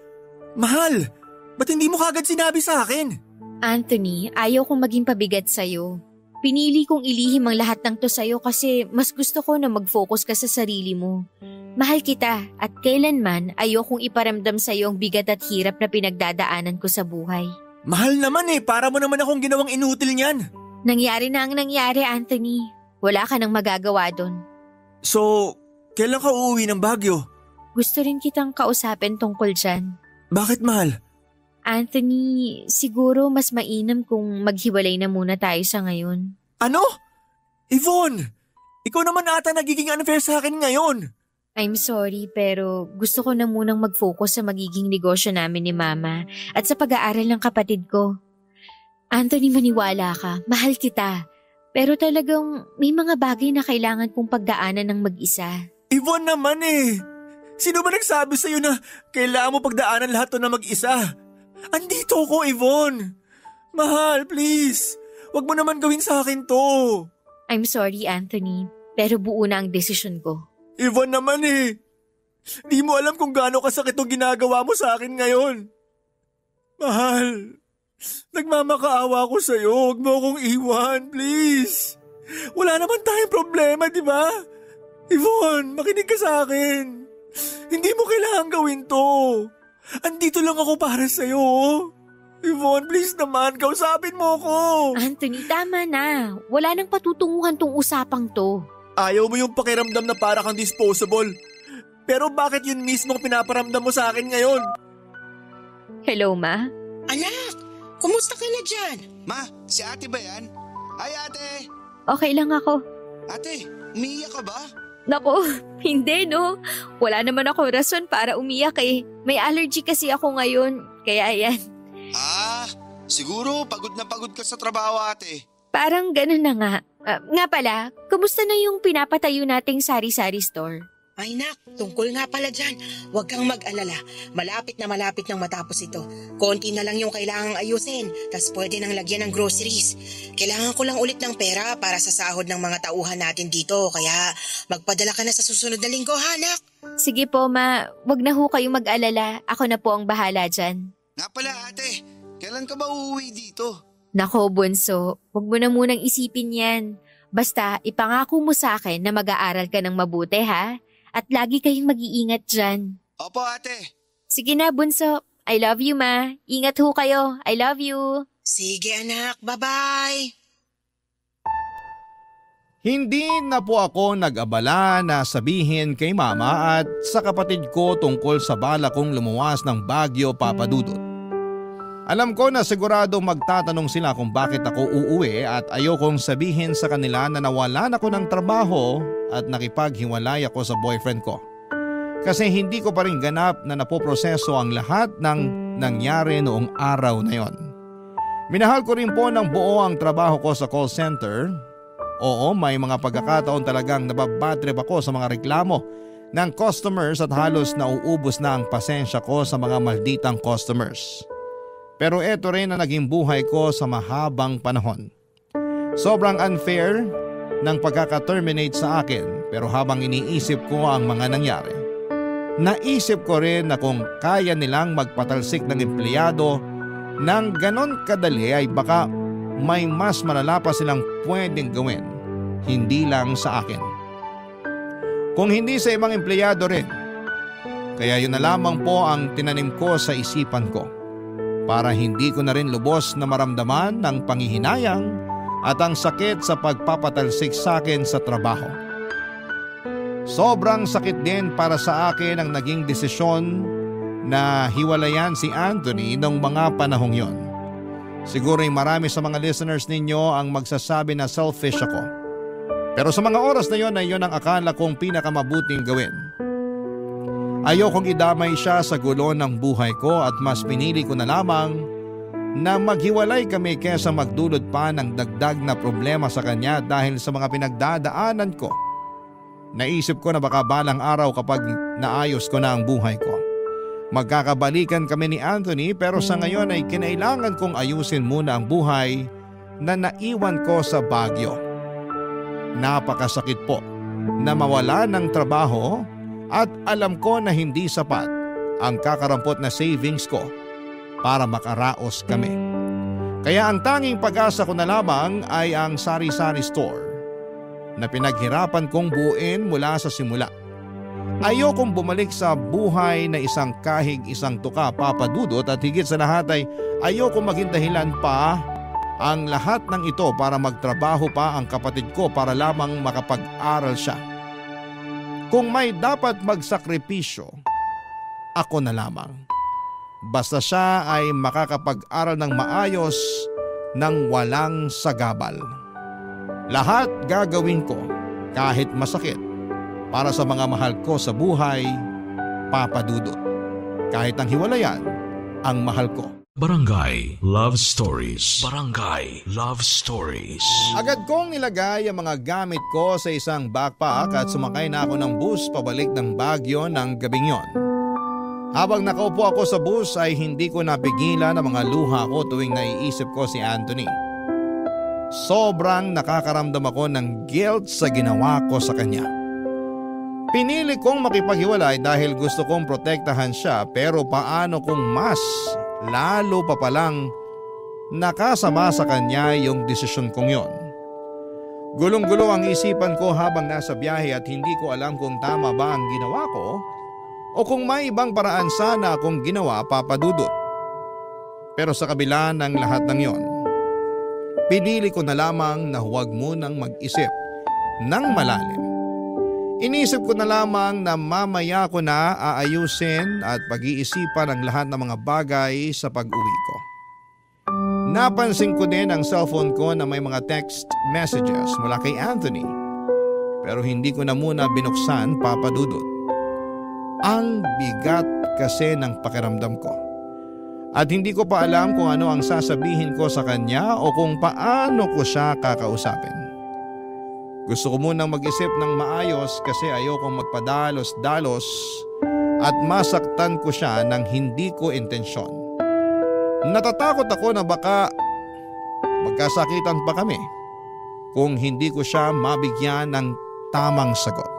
Mahal, ba't hindi mo kagad sinabi sa akin?
Anthony, ayaw kong maging pabigat sa'yo. Pinili kong ilihim ang lahat ng to sa'yo kasi mas gusto ko na mag-focus ka sa sarili mo. Mahal kita at kailanman ayaw kong iparamdam sa'yo ang bigat at hirap na pinagdadaanan ko sa buhay.
Mahal naman para mo naman akong ginawang inutil niyan.
Nangyari na ang nangyari, Anthony. Wala ka nang magagawa doon.
So, kailan ka uuwi ng Baguio?
Gusto rin kitang kausapin tungkol dyan.
Bakit, mahal?
Anthony, siguro mas mainam kung maghiwalay na muna tayo sa ngayon.
Ano? Yvonne, ikaw naman ata nagiging unfair sa akin ngayon.
I'm sorry pero gusto ko na munang mag-focus sa magiging negosyo namin ni Mama at sa pag-aaral ng kapatid ko. Anthony, maniwala ka, mahal kita. Pero talagang may mga bagay na kailangan kong pagdaanan ng mag-isa.
Yvonne naman Sino ba nagsabi sa'yo na kailangan mo pagdaanan lahat to na mag-isa? Andito ko, Yvonne. Mahal, please. Huwag mo naman gawin sa akin to.
I'm sorry, Anthony. Pero buo na ang desisyon ko.
Yvonne naman Di mo alam kung gaano kasakit ang ginagawa mo sa akin ngayon. Mahal. Nagmamakaawa ko sa'yo. Huwag mo akong iwan, please. Wala naman tayong problema, di ba? Yvonne, makinig ka sa akin. Hindi mo kailangan gawin to. Andito lang ako para sa'yo. Yvonne, please naman, kausapin mo ko.
Anthony, tama na. Wala nang patutunguhan tong usapang to.
Ayaw mo yung pakiramdam na para kang disposable. Pero bakit yun mismo pinaparamdam mo sa akin ngayon?
Hello, Ma?
Anak, kumusta ka na dyan?
Ma, si ate ba yan? Ay ate!
Okay lang ako.
Ate, umiiyak ka ba?
Naku, hindi no. Wala naman ako rason para umiyak May allergy kasi ako ngayon. Kaya ayan.
Siguro pagod na pagod ka sa trabaho ate.
Parang ganun na nga. Nga pala, kumusta na yung pinapatayo nating sari-sari store?
Ay nak, tungkol nga pala dyan. Huwag kang mag-alala. Malapit nang matapos ito. Konti na lang yung kailangang ayusin. Tas pwede nang lagyan ng groceries. Kailangan ko lang ulit ng pera para sa sahod ng mga tauhan natin dito. Kaya magpadala ka na sa susunod na linggo, ha, nak?
Sige po, Ma. Huwag na ho kayong mag-alala. Ako na po ang bahala dyan.
Nga pala ate, kailan ka ba uuwi dito?
Nako, Bunso. Huwag mo na munang isipin yan. Basta, ipangako mo sa akin na mag-aaral ka ng mabuti, ha? At lagi kayong mag-iingat dyan.
Opo ate.
Sige na, Bunso. I love you, Ma. Ingat ho kayo. I love you.
Sige anak, bye-bye.
Hindi na po ako nag-abala na sabihin kay Mama at sa kapatid ko tungkol sa bala kong lumuwas ng Baguio, Papa Dudut. Alam ko na sigurado magtatanong sila kung bakit ako uuwi at ayokong sabihin sa kanila na nawalan ako ng trabaho at nakipaghiwalay ako sa boyfriend ko. Kasi hindi ko pa rin ganap na napoproseso ang lahat ng nangyari noong araw na yon. Minahal ko rin po ng buo ang trabaho ko sa call center. Oo, may mga pagkakataon talagang nababadtrip ako sa mga reklamo ng customers at halos nauubos na ang pasensya ko sa mga malditang customers. Pero eto rin na naging buhay ko sa mahabang panahon. Sobrang unfair ng pagkaka-terminate sa akin pero habang iniisip ko ang mga nangyari, naisip ko rin na kung kaya nilang magpatalsik ng empleyado ng ganon kadali ay baka may mas malala pa silang pwedeng gawin, hindi lang sa akin. Kung hindi sa ibang empleyado rin. Kaya yun na lamang po ang tinanim ko sa isipan ko. Para hindi ko na rin lubos na maramdaman ng panghihinayang at ang sakit sa pagpapatalsik sa akin sa trabaho. Sobrang sakit din para sa akin ang naging desisyon na hiwalayan si Anthony noong mga panahong yon. Siguro'y marami sa mga listeners ninyo ang magsasabi na selfish ako. Pero sa mga oras na yon ay yon ang akala kong pinakamabuting gawin. Ayokong idamay siya sa gulo ng buhay ko at mas pinili ko na lamang na maghiwalay kami kesa magdulot pa ng dagdag na problema sa kanya dahil sa mga pinagdadaanan ko. Naisip ko na baka balang araw kapag naayos ko na ang buhay ko, magkakabalikan kami ni Anthony, pero sa ngayon ay kinailangan kong ayusin muna ang buhay na naiwan ko sa Baguio. Napakasakit po na mawala ng trabaho at alam ko na hindi sapat ang kakarampot na savings ko para makaraos kami. Kaya ang tanging pag-asa ko na lamang ay ang sari-sari store na pinaghirapan kong buuin mula sa simula. Ayokong bumalik sa buhay na isang kahig isang tuka, Papa Dudut, at higit sa lahat ay ayokong maging dahilan pa ang lahat ng ito para magtrabaho pa ang kapatid ko para lamang makapag-aral siya. Kung may dapat magsakripisyo, ako na lamang. Basta siya ay makakapag-aral ng maayos nang walang sagabal. Lahat gagawin ko kahit masakit para sa mga mahal ko sa buhay, Papa Dudut. Kahit ang hiwalayan ang mahal ko.
Barangay Love Stories. Barangay Love Stories.
Agad kong nilagay ang mga gamit ko sa isang backpack at sumakay na ako ng bus pabalik ng Baguio ng gabing yon. Habang nakaupo ako sa bus ay hindi ko napigilan ang mga luha ko tuwing naiisip ko si Anthony. Sobrang nakakaramdam ako ng guilt sa ginawa ko sa kanya. Pinili kong makipaghiwalay dahil gusto kong protektahan siya, pero paano kung mas lalo pa palang nakasama sa kanya yung desisyon kong yon. Gulong-gulo ang isipan ko habang nasa biyahe at hindi ko alam kung tama ba ang ginawa ko o kung may ibang paraan sana akong ginawa, Papa Dudut. Pero sa kabila ng lahat ng yon, pinili ko na lamang na huwag munang mag-isip ng malalim. Inisip ko na lamang na mamaya ko na aayusin at pag-iisipan ang lahat ng mga bagay sa pag-uwi ko. Napansin ko din ang cellphone ko na may mga text messages mula kay Anthony, pero hindi ko na muna binuksan, Papa Dudut. Ang bigat kasi ng pakiramdam ko. At hindi ko pa alam kung ano ang sasabihin ko sa kanya o kung paano ko siya kakausapin. Gusto ko munang mag-isip ng maayos kasi ayokong magpadalos-dalos at masaktan ko siya nang hindi ko intensyon. Natatakot ako na baka magkasakitan pa kami kung hindi ko siya mabigyan ng tamang sagot.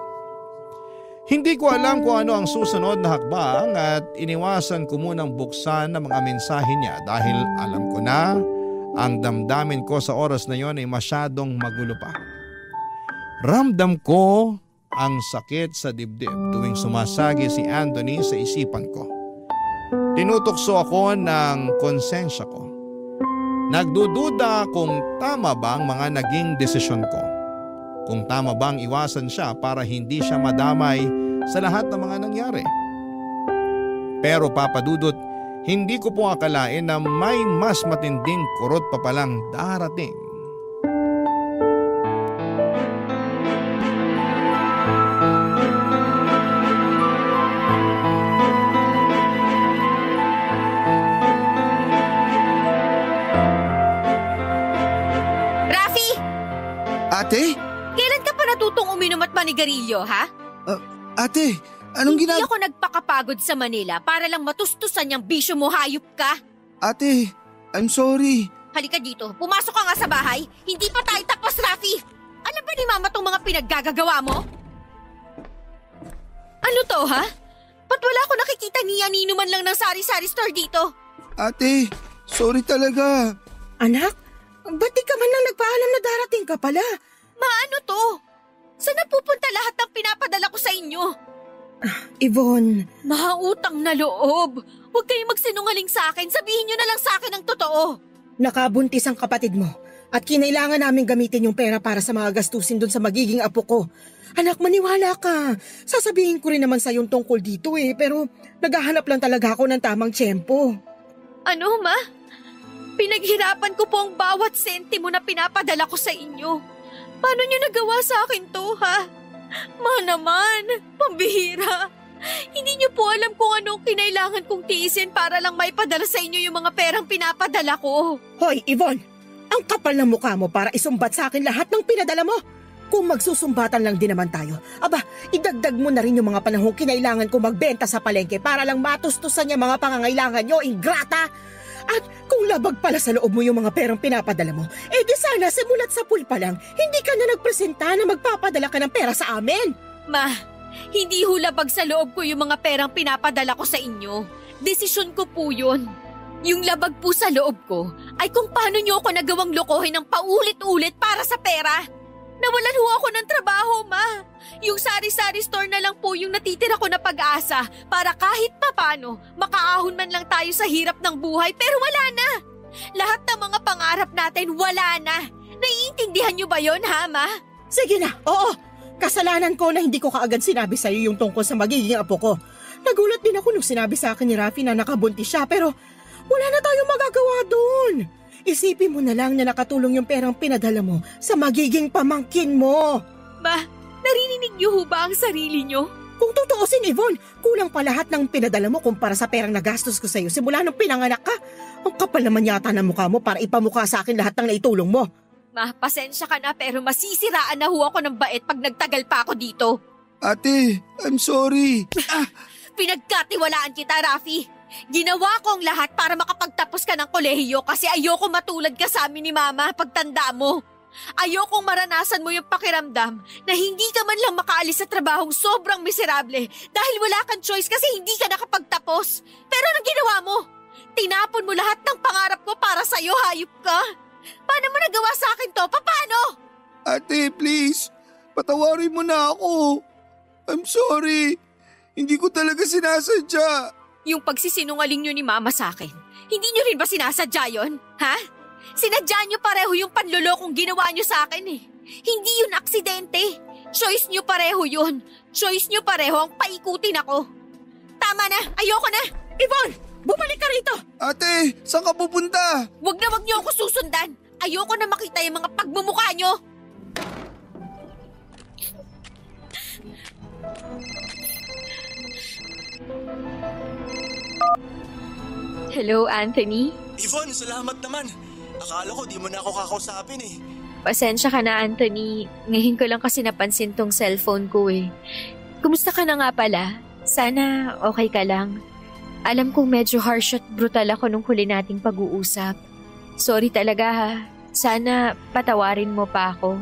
Hindi ko alam kung ano ang susunod na hakbang at iniwasan ko munang buksan ang mga mensahe niya dahil alam ko na ang damdamin ko sa oras na yon ay masyadong magulo pa. Ramdam ko ang sakit sa dibdib tuwing sumasagi si Anthony sa isipan ko. Tinutokso ako ng konsensya ko. Nagdududa kung tama ba ang mga naging desisyon ko. Kung tama bang iwasan siya para hindi siya madamay sa lahat ng mga nangyari. Pero Papa Dudut, hindi ko po akalain na may mas matinding kurot pa palang darating.
Ate?
Kailan ka pa natutong uminom at manigarilyo, ha?
Ate, anong
Hindi ako nagpakapagod sa Manila para lang matustusan yung bisyo mo, hayop ka.
Ate, I'm sorry.
Halika dito, pumasok ka nga sa bahay. Hindi pa tayo tapos, Rafi. Alam ba ni Mama tong mga pinaggagawa mo? Ano to, ha? Ba't wala ako nakikita niya-nino man lang ng sari-sari store dito?
Ate, sorry talaga.
Anak, ba't di ka man lang nagpaalam na darating ka pala?
Maano to? Saan napupunta lahat ng pinapadala ko sa inyo?
Yvonne.
Mahautang na loob. Huwag kayong magsinungaling sa akin. Sabihin nyo na lang sa akin ang totoo.
Nakabuntis ang kapatid mo at kinailangan namin gamitin yung pera para sa mga gastusin dun sa magiging apo ko. Anak, maniwala ka. Sasabihin ko rin naman sa'yo tungkol dito pero naghahanap lang talaga ako ng tamang tiyempo.
Ano, Ma? Pinaghirapan ko po ang bawat sentimo na pinapadala ko sa inyo. Paano niyo nagawa sa akin to, ha? Ma naman, pambihira. Hindi niyo po alam kung anong kinailangan kong tiisin para lang maipadala sa inyo yung mga perang pinapadala ko.
Hoy, Yvonne! Ang kapal ng mukha mo para isumbat sa akin lahat ng pinadala mo. Kung magsusumbatan lang din naman tayo, idagdag mo na rin yung mga panahong kinailangan ko magbenta sa palengke para lang matustusan yung mga pangangailangan nyo, ingrata! At kung labag pala sa loob mo yung mga perang pinapadala mo, di sana simulat sa pool pa lang, hindi ka na nagpresenta na magpapadala ka ng pera sa amin.
Ma, hindi hulabag sa loob ko yung mga perang pinapadala ko sa inyo. Desisyon ko po yun. Yung labag po sa loob ko ay kung paano niyo ako nagawang lokohin ng paulit-ulit para sa pera. Nawalan ho ako ng trabaho, Ma. Yung sari-sari store na lang po yung natitira ko na pag-asa para kahit papano makaahon man lang tayo sa hirap ng buhay, pero wala na. Lahat ng mga pangarap natin wala na. Naiintindihan niyo ba yon, ha, Ma?
Sige na, oo. Kasalanan ko na hindi ko kaagad sinabi sa'yo yung tungkol sa magiging apo ko. Nagulat din ako nung sinabi sa akin ni Rafi na nakabuntis siya, pero wala na tayong magagawa doon. Isipin mo na lang na nakatulong yung perang pinadala mo sa magiging pamangkin mo.
Ma, narinig niyo ho ba ang sarili niyo?
Kung tutuusin, Yvonne, kulang pa lahat ng pinadala mo kumpara sa perang nagastos ko sa'yo simula nung pinanganak ka. Ang kapal naman yata ng mukha mo para ipamukha sa akin lahat ng naitulong mo.
Ma, pasensya ka na pero masisiraan na ho ako ng bait pag nagtagal pa ako dito.
Ate, I'm sorry.
Pinagkatiwalaan kita, Rafi. Ginawa ko ang lahat para makapagtapos ka ng kolehiyo kasi ayoko matulad ka sa amin ni Mama pagtanda mo. Ayokong maranasan mo yung pakiramdam na hindi ka man lang makaalis sa trabahong sobrang miserable dahil wala kang choice kasi hindi ka nakapagtapos. Pero anong ginawa mo? Tinapon mo lahat ng pangarap ko para sa'yo, hayop ka. Paano mo nagawa sa akin to? Paano?
Ate, please. Patawarin mo na ako. I'm sorry. Hindi ko talaga sinasadya.
Yung pagsisinungaling nyo ni Mama sa akin, hindi nyo rin ba sinasadya yun? Ha? Sinadya nyo pareho yung panlolokong ginawa nyo sa akin eh. Hindi yun aksidente. Choice nyo pareho yun. Choice nyo pareho ang paikutin ako. Tama na, ayoko na.
Yvonne, bumalik ka rito.
Ate, saan ka pupunta?
Wag nyo ako susundan. Ayoko na makita yung mga pagmumukha nyo. Hello, Anthony?
Yvonne, salamat naman. Akala ko di mo na ako kakausapin eh.
Pasensya ka na, Anthony. Ngayon ko lang kasi napansin tong cellphone ko eh. Kumusta ka na nga pala? Sana okay ka lang. Alam kong medyo harsh at brutal ako nung huli nating pag-uusap. Sorry talaga ha. Sana patawarin mo pa ako.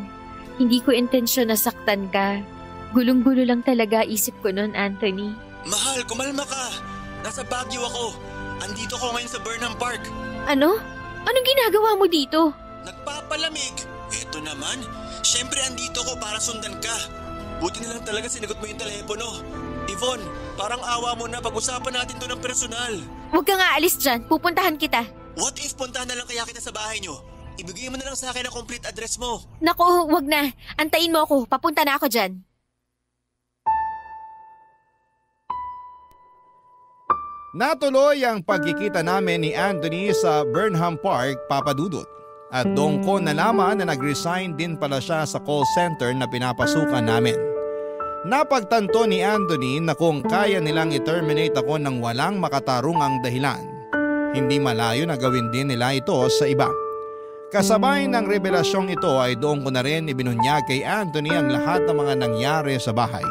Hindi ko intensyon na saktan ka. Gulong-gulo lang talaga isip ko nun, Anthony.
Mahal, kumalma ka. Nasa Baguio ako. Andito ko ngayon sa Burnham Park.
Ano? Anong ginagawa mo dito?
Nagpapalamig. Eto naman. Siyempre andito ko para sundan ka. Buti na lang talaga sinagot mo yung telepono. Yvonne, parang awa mo na pag-usapan natin to ng personal.
Huwag ka nga alis dyan. Pupuntahan kita.
What if puntahan na lang kaya kita sa bahay nyo? Ibigay mo na lang sa akin ang complete address mo.
Naku, wag na. Antayin mo ako. Papunta na ako dyan.
Natuloy ang pagkikita namin ni Anthony sa Burnham Park, Papa Dudut. At doon ko nalaman na nag-resign din pala siya sa call center na pinapasukan namin. Napagtanto ni Anthony na kung kaya nilang i-terminate ako ng walang makatarungang dahilan, hindi malayo na gawin din nila ito sa iba. Kasabay ng revelasyong ito ay doon ko na rin ibinunyag kay Anthony ang lahat ng mga nangyari sa bahay.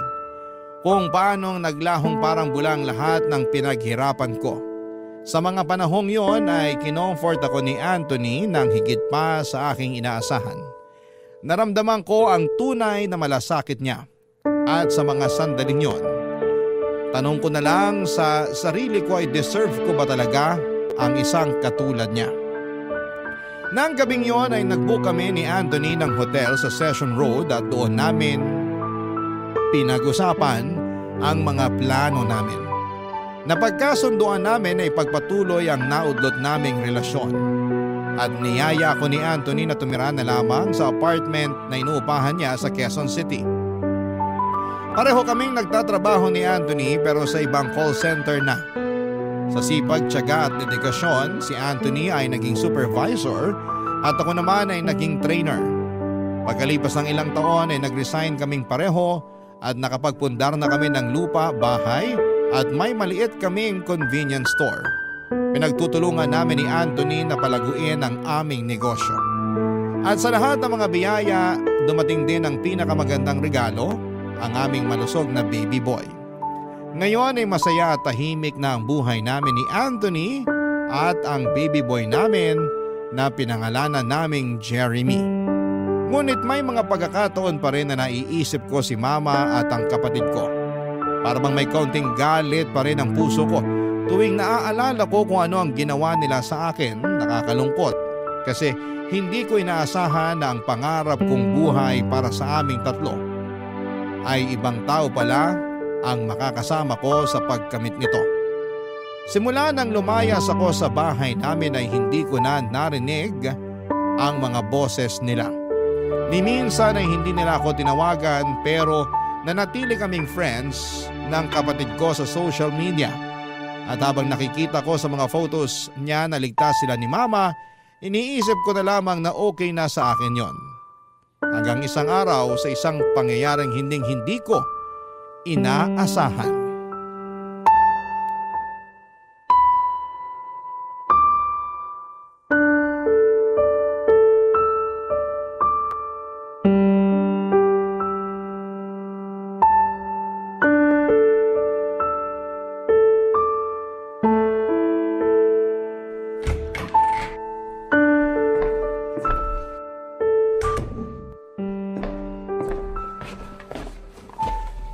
Kung paanong naglahong parang bulang lahat ng pinaghirapan ko. Sa mga panahong yon ay kinomfort ako ni Anthony ng higit pa sa aking inaasahan. Naramdaman ko ang tunay na malasakit niya. At sa mga sandaling yon, tanong ko na lang sa sarili ko ay deserve ko ba talaga ang isang katulad niya. Nang gabing yon ay nag-book kami ni Anthony ng hotel sa Session Road at doon namin pinag-usapan ang mga plano namin. Napagkasunduan namin na ipagpatuloy ang naudlot naming relasyon. At niyaya ako ni Anthony na tumira na lamang sa apartment na inuupahan niya sa Quezon City. Pareho kaming nagtatrabaho ni Anthony pero sa ibang call center na. Sa sipag, tiyaga at dedikasyon, si Anthony ay naging supervisor at ako naman ay naging trainer. Pagkalipas ng ilang taon ay nag-resign kaming pareho at nakapagpundar na kami ng lupa, bahay at may maliit kaming convenience store. Pinagtutulungan namin ni Anthony na palaguin ang aming negosyo. At sa lahat ng mga biyaya, dumating din ang pinakamagandang regalo, ang aming malusog na baby boy. Ngayon ay masaya at tahimik na ang buhay namin ni Anthony at ang baby boy namin na pinangalanan naming Jeremy. Ngunit may mga pagkakataon pa rin na naiisip ko si mama at ang kapatid ko. Para bang may kaunting galit pa rin ang puso ko tuwing naaalala ko kung ano ang ginawa nila sa akin. Nakakalungkot kasi hindi ko inaasahan na ang pangarap kong buhay para sa aming tatlo ay ibang tao pala ang makakasama ko sa pagkamit nito. Simula nang lumayas ako sa bahay namin ay hindi ko na narinig ang mga boses nila. Ni minsan ay hindi nila ako tinawagan pero nanatili kaming friends ng kapatid ko sa social media. At habang nakikita ko sa mga photos niya na ligtas sila ni mama, iniisip ko na lamang na okay na sa akin yon. Hanggang isang araw sa isang pangyayaring hindi ko inaasahan.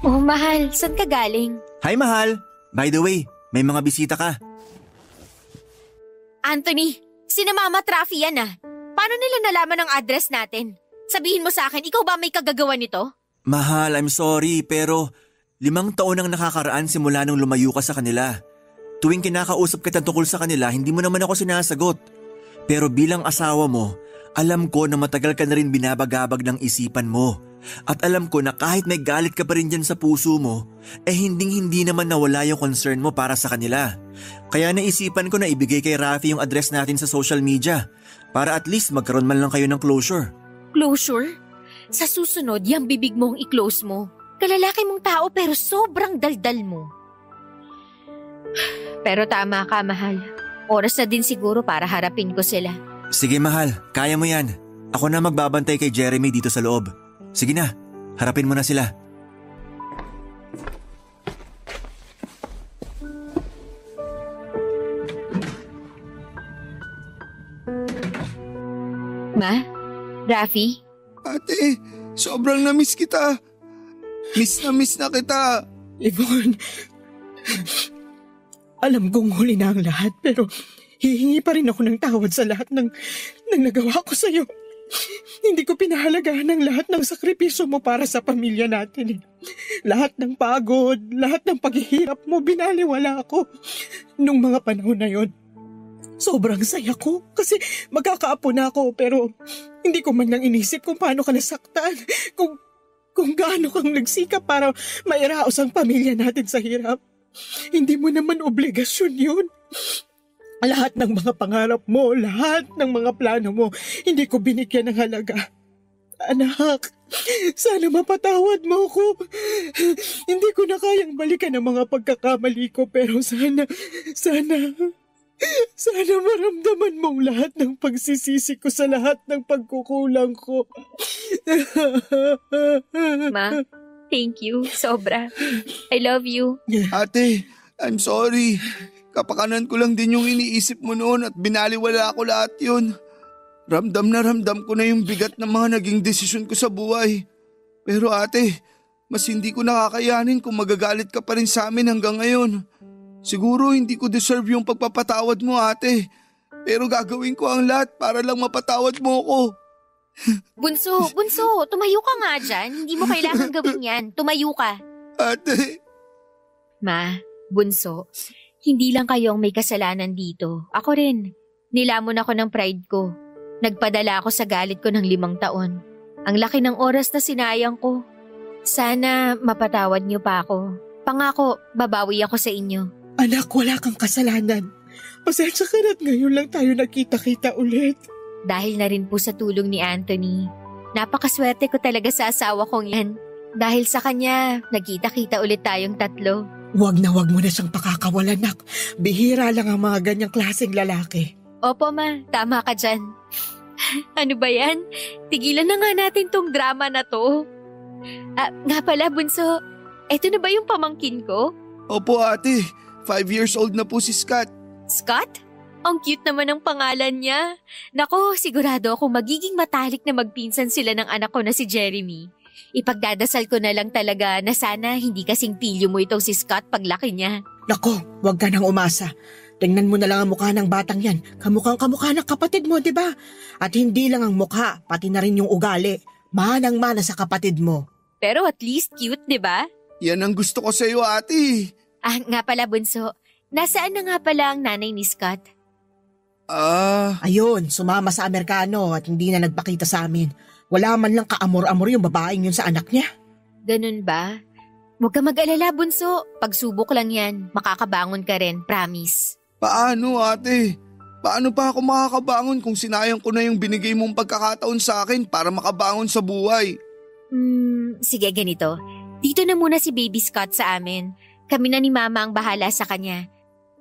Oh, mahal. Saan ka galing?
Hi, mahal. By the way, may mga bisita ka.
Anthony, sina Mama Trafi yan ah. Paano nila nalaman ang address natin? Sabihin mo sa akin, ikaw ba may kagagawa nito?
Mahal, I'm sorry pero 5 taon ang nakakaraan simula nung lumayo ka sa kanila. Tuwing kinakausap kita tungkol sa kanila, hindi mo naman ako sinasagot. Pero bilang asawa mo, alam ko na matagal ka na rin binabagabag ng isipan mo. At alam ko na kahit may galit ka pa rin dyan sa puso mo, hindi naman nawala yung concern mo para sa kanila. Kaya naisipan ko na ibigay kay Rafi yung address natin sa social media para at least magkaroon man lang kayo ng closure.
Closure? Sa susunod, yung bibig mong i-close mo. Kalalaki mong tao pero sobrang daldal mo. Pero tama ka, mahal. Oras na din siguro para harapin ko sila.
Sige, mahal. Kaya mo yan. Ako na magbabantay kay Jeremy dito sa loob. Sige na, harapin mo na sila.
Ma? Rafi?
Ate, sobrang na-miss kita. Miss na kita.
Yvonne, alam kong huli na ang lahat pero hihingi pa rin ako ng tawad sa lahat ng nagawa ko sa'yo. Hindi ko pinahalagahan ang lahat ng sakripisyo mo para sa pamilya natin. Lahat ng pagod, lahat ng paghihirap mo, binaliwala ako. Nung mga panahon na yon, sobrang saya ko kasi magkakaapo na ako pero hindi ko man lang inisip kung paano ka nasaktan. Kung gaano kang nagsikap para mairaos ang pamilya natin sa hirap. Hindi mo naman obligasyon yun. Lahat ng mga pangarap mo, lahat ng mga plano mo, hindi ko binigyan ng halaga. Anak, sana mapatawad mo ko. Hindi ko na kayang balikan ang mga pagkakamali ko pero sana maramdaman mong lahat ng pagsisisi ko sa lahat ng pagkukulang ko.
Ma, thank you. Sobra. I love you.
Ate, I'm sorry. Kapakanan ko lang din yung iniisip mo noon at binaliwala ko lahat yun. Ramdam ko na yung bigat ng mga naging desisyon ko sa buhay. Pero ate, mas hindi ko nakakayanin kung magagalit ka pa rin sa amin hanggang ngayon. Siguro hindi ko deserve yung pagpapatawad mo ate. Pero gagawin ko ang lahat para lang mapatawad mo ko.
Bunso, tumayo ka nga dyan. Hindi mo kailangan gawin yan. Tumayo ka.
Ate.
Ma, Bunso, hindi lang kayo ang may kasalanan dito. Ako rin. Nilamon ako ng pride ko. Nagpadala ako sa galit ko ng 5 taon. Ang laki ng oras na sinayang ko. Sana mapatawad niyo pa ako. Pangako, babawi ako sa inyo.
Anak, wala kang kasalanan. Pasensya ka na't ngayon lang tayo nakita-kita ulit.
Dahil na rin po sa tulong ni Anthony, Napakaswerte ko talaga sa asawa kong yan. Dahil sa kanya, nagkita-kita ulit tayong tatlo.
Wag mo na siyang pakakawalan, nak. Bihira lang ang mga ganyang klaseng lalaki.
Opo ma, tama ka dyan. Ano ba yan? Tigilan na nga natin tong drama na to. Nga pala bunso, eto na ba yung pamangkin ko?
Opo ate, 5 years old na po si Scott.
Scott? Ang cute naman ng pangalan niya. Nako, sigurado akong magiging matalik na magpinsan sila ng anak ko na si Jeremy. Ipagdadasal ko na lang talaga na sana hindi kasing pilyo mo itong si Scott paglaki niya.
Nako, wag ka nang umasa. Tingnan mo na lang ang mukha ng batang yan. Kamukhang-kamukha ng kapatid mo, di ba? At hindi lang ang mukha, pati na rin yung ugali. Manang-mana sa kapatid mo.
Pero at least cute, di ba?
Yan ang gusto ko sa iyo, ate.
Nga pala bunso, nasaan na nga pala ang nanay ni Scott?
Ayun, sumama sa Amerikano at hindi na nagpakita sa amin. Wala man lang kaamor-amor yung babaeng yun sa anak niya.
Ganun ba? Huwag ka mag-alala bunso, pagsubok lang yan, makakabangon ka rin, promise.
Paano ate? Paano pa ako makakabangon kung sinayang ko na yung binigay mong pagkakataon sa akin para makabangon sa buhay?
Sige ganito, dito na muna si Baby Scott sa amin. Kami na ni Mama ang bahala sa kanya.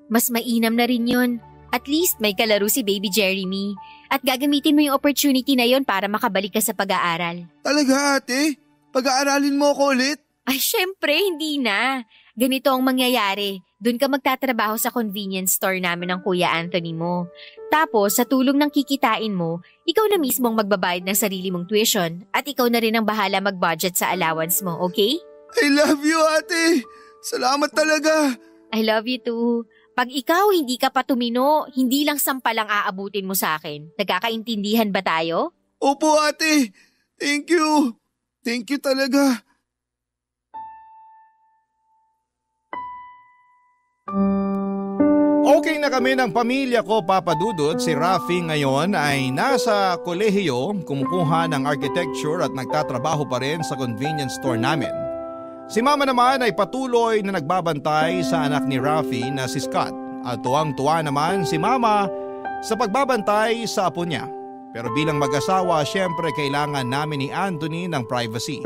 Mas mainam na rin yun. At least may kalaro si Baby Jeremy. At gagamitin mo yung opportunity na yon para makabalik ka sa pag-aaral.
Talaga ate? Pag-aaralin mo ako ulit?
Ay syempre, hindi na. Ganito ang mangyayari. Doon ka magtatrabaho sa convenience store namin ng Kuya Anthony mo. Tapos sa tulong ng kikitain mo, ikaw na mismong magbabayad ng sarili mong tuition at ikaw na rin ang bahala mag-budget sa allowance mo, okay?
I love you ate! Salamat talaga!
I love you too. Pag ikaw hindi ka pa tumino, hindi lang sampalang aabutin mo sa akin. Nagkakaintindihan ba tayo?
Opo ate! Thank you! Thank you talaga!
Okay na kami ng pamilya ko, Papa Dudut. Si Rafi ngayon ay nasa kolehiyo, kumukuha ng architecture at nagtatrabaho pa rin sa convenience store namin. Si Mama naman ay patuloy na nagbabantay sa anak ni Rafi na si Scott at tuwang-tuwa naman si Mama sa pagbabantay sa apo niya. Pero bilang mag-asawa, syempre kailangan namin ni Anthony ng privacy.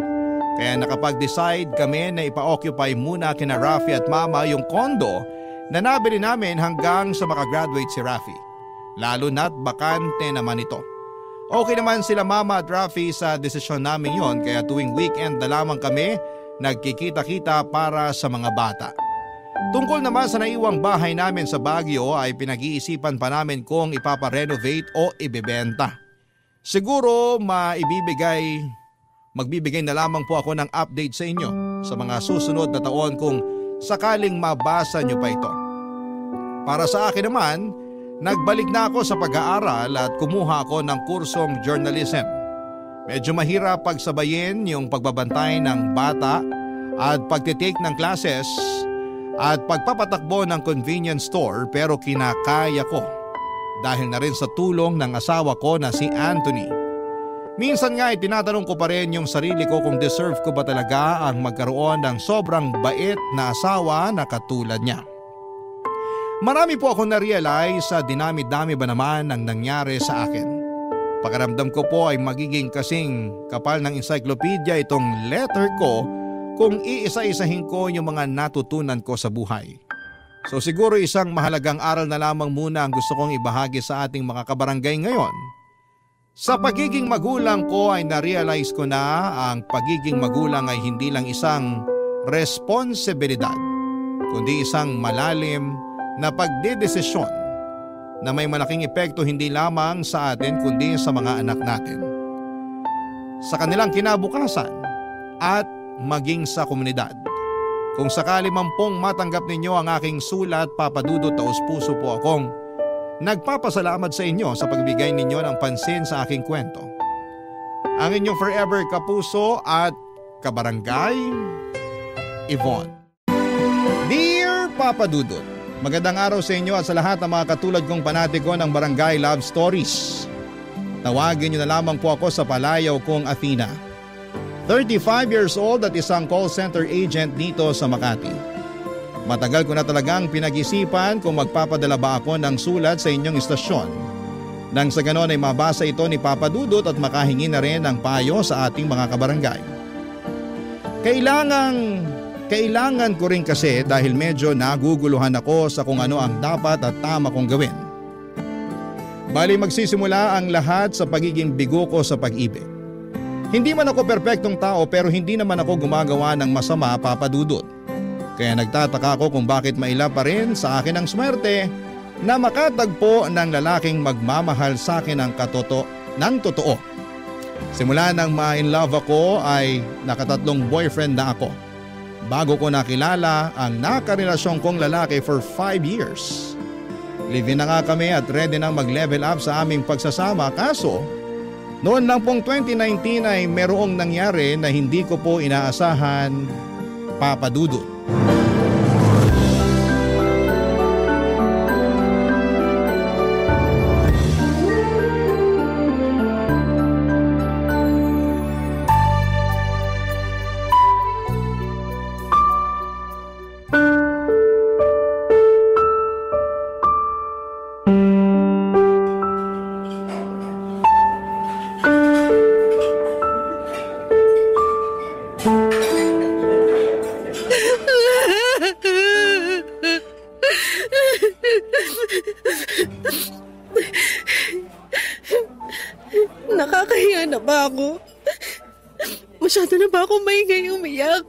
Kaya nakapag-decide kami na ipa-occupy muna kina Rafi at Mama yung condo na nabili namin hanggang sa makagraduate si Rafi. Lalo na't bakante naman ito. Okay naman sila Mama at Rafi sa desisyon namin yon, kaya tuwing weekend na lamang kami nagkikita-kita para sa mga bata. Tungkol naman sa naiwang bahay namin sa Baguio ay pinag-iisipan pa namin kung ipaparenovate o ibebenta. Siguro magbibigay na lamang po ako ng update sa inyo sa mga susunod na taon kung sakaling mabasa nyo pa ito. Para sa akin naman, nagbalik na ako sa pag-aaral at kumuha ako ng kursong journalism. Medyo mahirap pagsabayin yung pagbabantay ng bata at pagtitake ng classes at pagpapatakbo ng convenience store, pero kinakaya ko dahil na rin sa tulong ng asawa ko na si Anthony. Minsan nga ay tinatanong ko pa rin yung sarili ko kung deserve ko ba talaga ang magkaroon ng sobrang bait na asawa na katulad niya. Marami po akong na-realize sa dinami-dami ba naman ang nangyari sa akin. Pakiramdam ko po ay magiging kasing kapal ng encyclopedia itong letter ko kung iisa-isahin ko yung mga natutunan ko sa buhay. So siguro isang mahalagang aral na lamang muna ang gusto kong ibahagi sa ating mga kabarangay ngayon. Sa pagiging magulang ko ay na-realize ko na ang pagiging magulang ay hindi lang isang responsibilidad, kundi isang malalim na pagdedesisyon na may malaking epekto hindi lamang sa atin kundi sa mga anak natin, sa kanilang kinabukasan at maging sa komunidad. Kung sakali man pong matanggap ninyo ang aking sulat, Papa Dudut, taos-puso po akong nagpapasalamat sa inyo sa pagbigay ninyo ng pansin sa aking kwento. Ang inyong forever kapuso at kabarangay, Yvonne. Dear Papa Dudut, magandang araw sa inyo at sa lahat ng mga katulad kong panatiko ng Barangay Love Stories. Tawagin niyo na lamang po ako sa palayaw kong Athena. 35 years old at isang call center agent dito sa Makati. Matagal ko na talagang pinag-isipan kung magpapadala ba ako ng sulat sa inyong istasyon Nang sa ganon ay mabasa ito ni Papa Dudut at makahingi na rin ng payo sa ating mga kabarangay. Kailangan ko rin kasi dahil medyo naguguluhan ako sa kung ano ang dapat at tama kong gawin. Bali magsisimula ang lahat sa pagiging bigo ko sa pag-ibig. Hindi man ako perpektong tao pero hindi naman ako gumagawa ng masama, Papa Dudut. Kaya nagtataka ako kung bakit maila pa rin sa akin ang swerte na makatagpo ng lalaking magmamahal sa akin ng totoo. Simula nang ma-in love ako ay nakatatlong boyfriend na ako. Bago ko nakilala ang nakarelasyon kong lalaki for 5 years. Live-in na nga kami at ready nang mag-level up sa aming pagsasama, kaso noon lang pong 2019 ay merong nangyari na hindi ko po inaasahan, Papa Dudut.
Nakakahiya na ba ako? Masyado na ba ako maingay umiyak?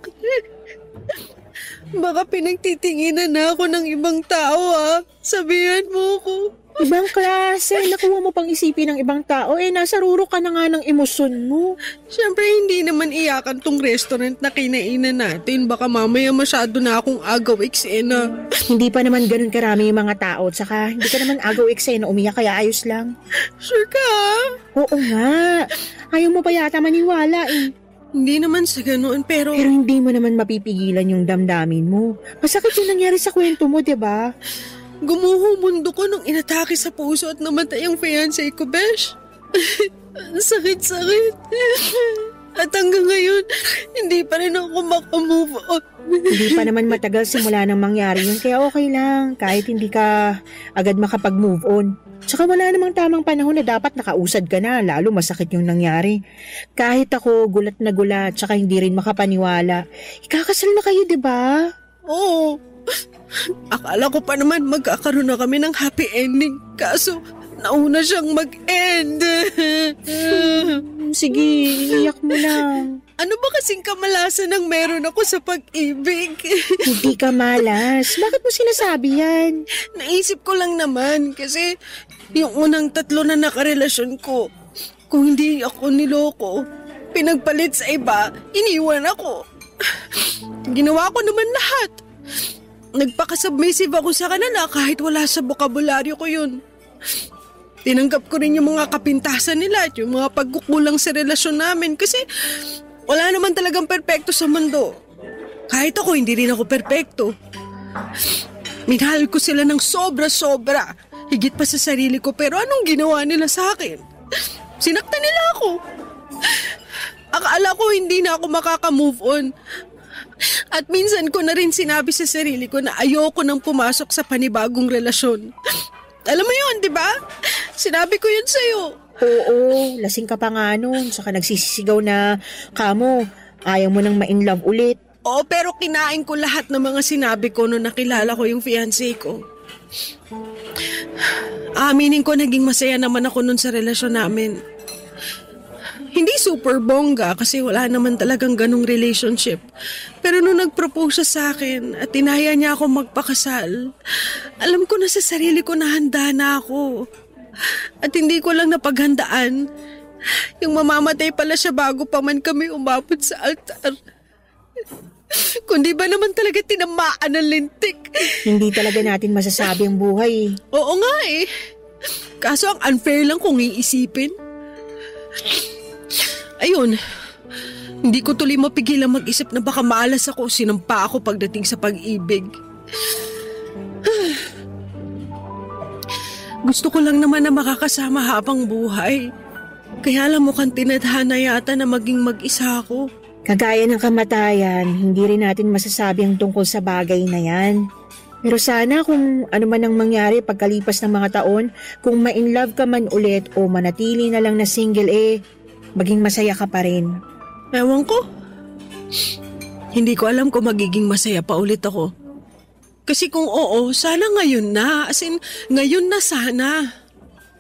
Baka pinagtitinginan na ako ng ibang tao Sabihan mo ko.
Ibang klase, nakuha mo pang isipin ng ibang tao, nasa ruro ka na nga ng emosyon mo.
Siyempre hindi naman iyakan tong restaurant na kinainan natin. Baka mamaya masyado na akong agaw eksena.
Hindi pa naman ganun karami yung mga tao, tsaka hindi ka naman agaw eksena umiyak kaya ayos lang.
Sure ka?
Oo nga, ayaw mo pa yata maniwala
Hindi naman sa ganoon pero
hindi mo naman mapipigilan yung damdamin mo. Masakit yung nangyari sa kwento mo, diba?
Gumuho mundo ko nung inatake sa puso at namatay ang fiancé ko, Besh. Sakit-sakit. At hanggang ngayon, hindi pa rin ako makamove on.
Hindi pa naman matagal simula nang mangyari yun, kaya okay lang. Kahit hindi ka agad makapag-move on. Tsaka wala namang tamang panahon na dapat nakausad ka na, lalo masakit yung nangyari. Kahit ako, gulat na gulat, tsaka hindi rin makapaniwala. Ikakasal na kayo, diba?
Oo. Akala ko pa naman magkakaroon na kami ng happy ending. Kaso, nauna siyang mag-end.
Sige, iyak mo lang.
Ano ba kasing kamalasan ng meron ako sa pag-ibig?
Hindi ka malas. Bakit mo sinasabi yan?
Naisip ko lang naman kasi yung unang 3 na nakarelasyon ko, kung hindi ako niloko, pinagpalit sa iba, iniwan ako. Ginawa ko naman lahat. Nagpakasubmissive ako sa kanila kahit wala sa bokabularyo ko yun. Tinanggap ko rin yung mga kapintasan nila at yung mga pagkukulang sa relasyon namin kasi wala naman talagang perpekto sa mundo. Kahit ako, hindi rin ako perpekto. Minahal ko sila ng sobra-sobra. Higit pa sa sarili ko, pero anong ginawa nila sa akin? Sinaktan nila ako. Akala ko hindi na ako makaka-move on. At minsan ko na rin sinabi sa sarili ko na ayoko nang pumasok sa panibagong relasyon. Alam mo yun, di ba? Sinabi ko yun sa'yo.
Oo, lasing ka pa nga nun. Saka nagsisisigaw na, kamo, ayaw mo nang ma-inlove ulit.
Oo, pero kinain ko lahat ng mga sinabi ko nung nakilala ko yung fiancé ko. Aminin ko, naging masaya naman ako nun sa relasyon namin. Hindi super bongga kasi wala naman talagang ganong relationship. Pero nung nag-propose siya sa akin at tinaya niya ako magpakasal, alam ko na sa sarili ko na handa na ako. At hindi ko lang napaghandaan. Yung mamamatay pala siya bago pa man kami umabot sa altar. Kundi ba naman talaga tinamaan ng lintik?
Hindi talaga natin masasabi ang buhay.
Oo nga Kaso ang unfair lang kung iisipin. Ayun, hindi ko tuloy mapigilan mag-isip na baka maalas ako o sinampa ako pagdating sa pag-ibig. Gusto ko lang naman na makakasama habang buhay. Kaya lang mukhang tinadhana yata na maging mag-isa ako.
Kagaya ng kamatayan, hindi rin natin masasabi ang tungkol sa bagay na yan. Pero sana kung ano man ang mangyari pagkalipas ng mga taon, kung ma-in love ka man ulit o manatili na lang na single maging masaya ka pa rin.
Ewan ko. Hindi ko alam kung magiging masaya pa ulit ako. Kasi kung oo, sana ngayon na. As in, ngayon na sana.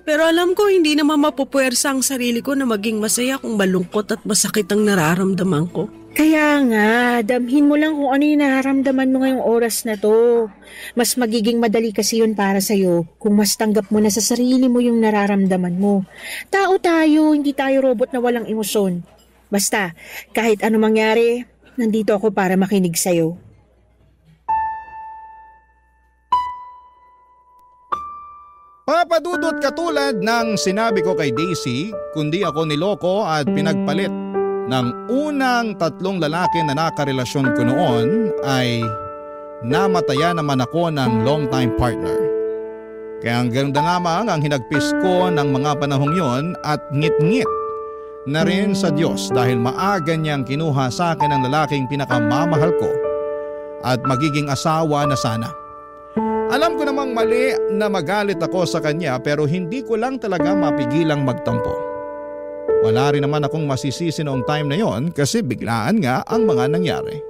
Pero alam ko hindi naman mapupuwersa ang sarili ko na maging masaya kung malungkot at masakit ang nararamdaman ko.
Kaya nga, damhin mo lang kung ano yung nararamdaman mo ngayong oras na to. Mas magiging madali kasi yun para sa'yo kung mas tanggap mo na sa sarili mo yung nararamdaman mo. Tao tayo, hindi tayo robot na walang emosyon. Basta, kahit ano mangyari, nandito ako para makinig sa'yo.
Papadudot katulad ng sinabi ko kay Daisy, kundi ako niloko at pinagpalit ng unang 3 lalaki na nakarelasyon ko noon ay namataya naman ako ng long-time partner. Kaya ang ganda lamang ang hinagpis ko ng mga panahong yon at ngit-ngit na rin sa Diyos dahil maaga niyang kinuha sa akin ang lalaking pinakamamahal ko at magiging asawa na sana. Alam ko namang mali na magalit ako sa kanya pero hindi ko lang talaga mapigilang magtampo. Wala rin naman akong masisisi noong time na yon kasi biglaan nga ang mga nangyari.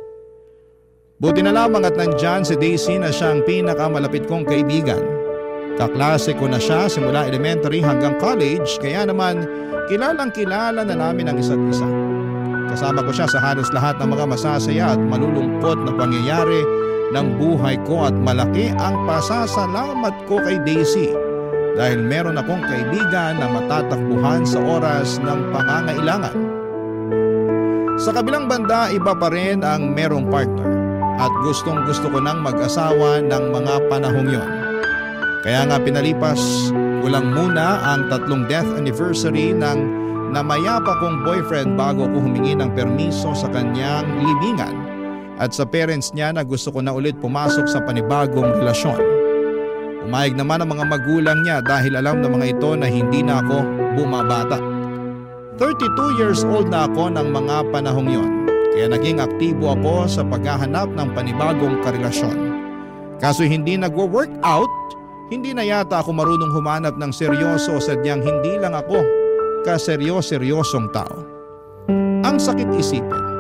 Buti na lamang at nandyan si Daisy na siyang pinakamalapit kong kaibigan. Kaklase ko na siya simula elementary hanggang college kaya naman kilalang kilala na namin ang isa't isa. Kasama ko siya sa halos lahat ng mga masasaya at malulungkot na pangyayari ng buhay ko at malaki ang pasasalamat ko kay Daisy. Dahil meron akong kaibigan na matatakbuhan sa oras ng pangangailangan. Sa kabilang banda, iba pa rin ang merong partner at gustong gusto ko nang mag-asawa ng mga panahong yon. Kaya nga pinalipas ko lang muna ang 3 death anniversary ng namayapa kong boyfriend bago ko humingi ng permiso sa kanyang libingan at sa parents niya na gusto ko na ulit pumasok sa panibagong relasyon. Umayag naman ang mga magulang niya dahil alam ng mga ito na hindi na ako bumabata. 32 years old na ako ng mga panahong yon, kaya naging aktibo ako sa paghahanap ng panibagong karelasyon. Kaso hindi nagwo-work out, hindi na yata ako marunong humanap ng seryoso o sadyang hindi lang ako kaseryosyosong tao. Ang sakit isipin,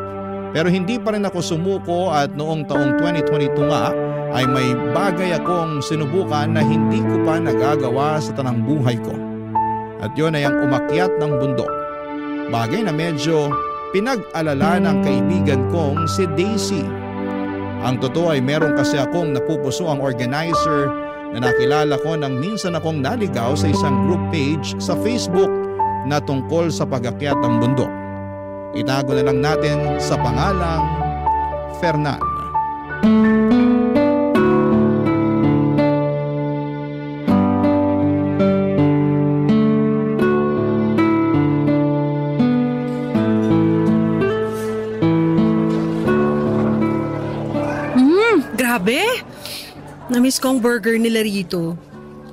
pero hindi pa rin ako sumuko at noong taong 2022 nga, ay may bagay akong sinubukan na hindi ko pa nagagawa sa tanang buhay ko. At yun ay ang umakyat ng bundok. Bagay na medyo pinag-alala ng kaibigan kong si Daisy. Ang totoo ay meron kasi akong napupuso ang organizer na nakilala ko nang minsan akong naligaw sa isang group page sa Facebook na tungkol sa pag-akyat ng bundok. Itago na lang natin sa pangalang Fernan.
Grabe! Namiss ko ang burger nila rito.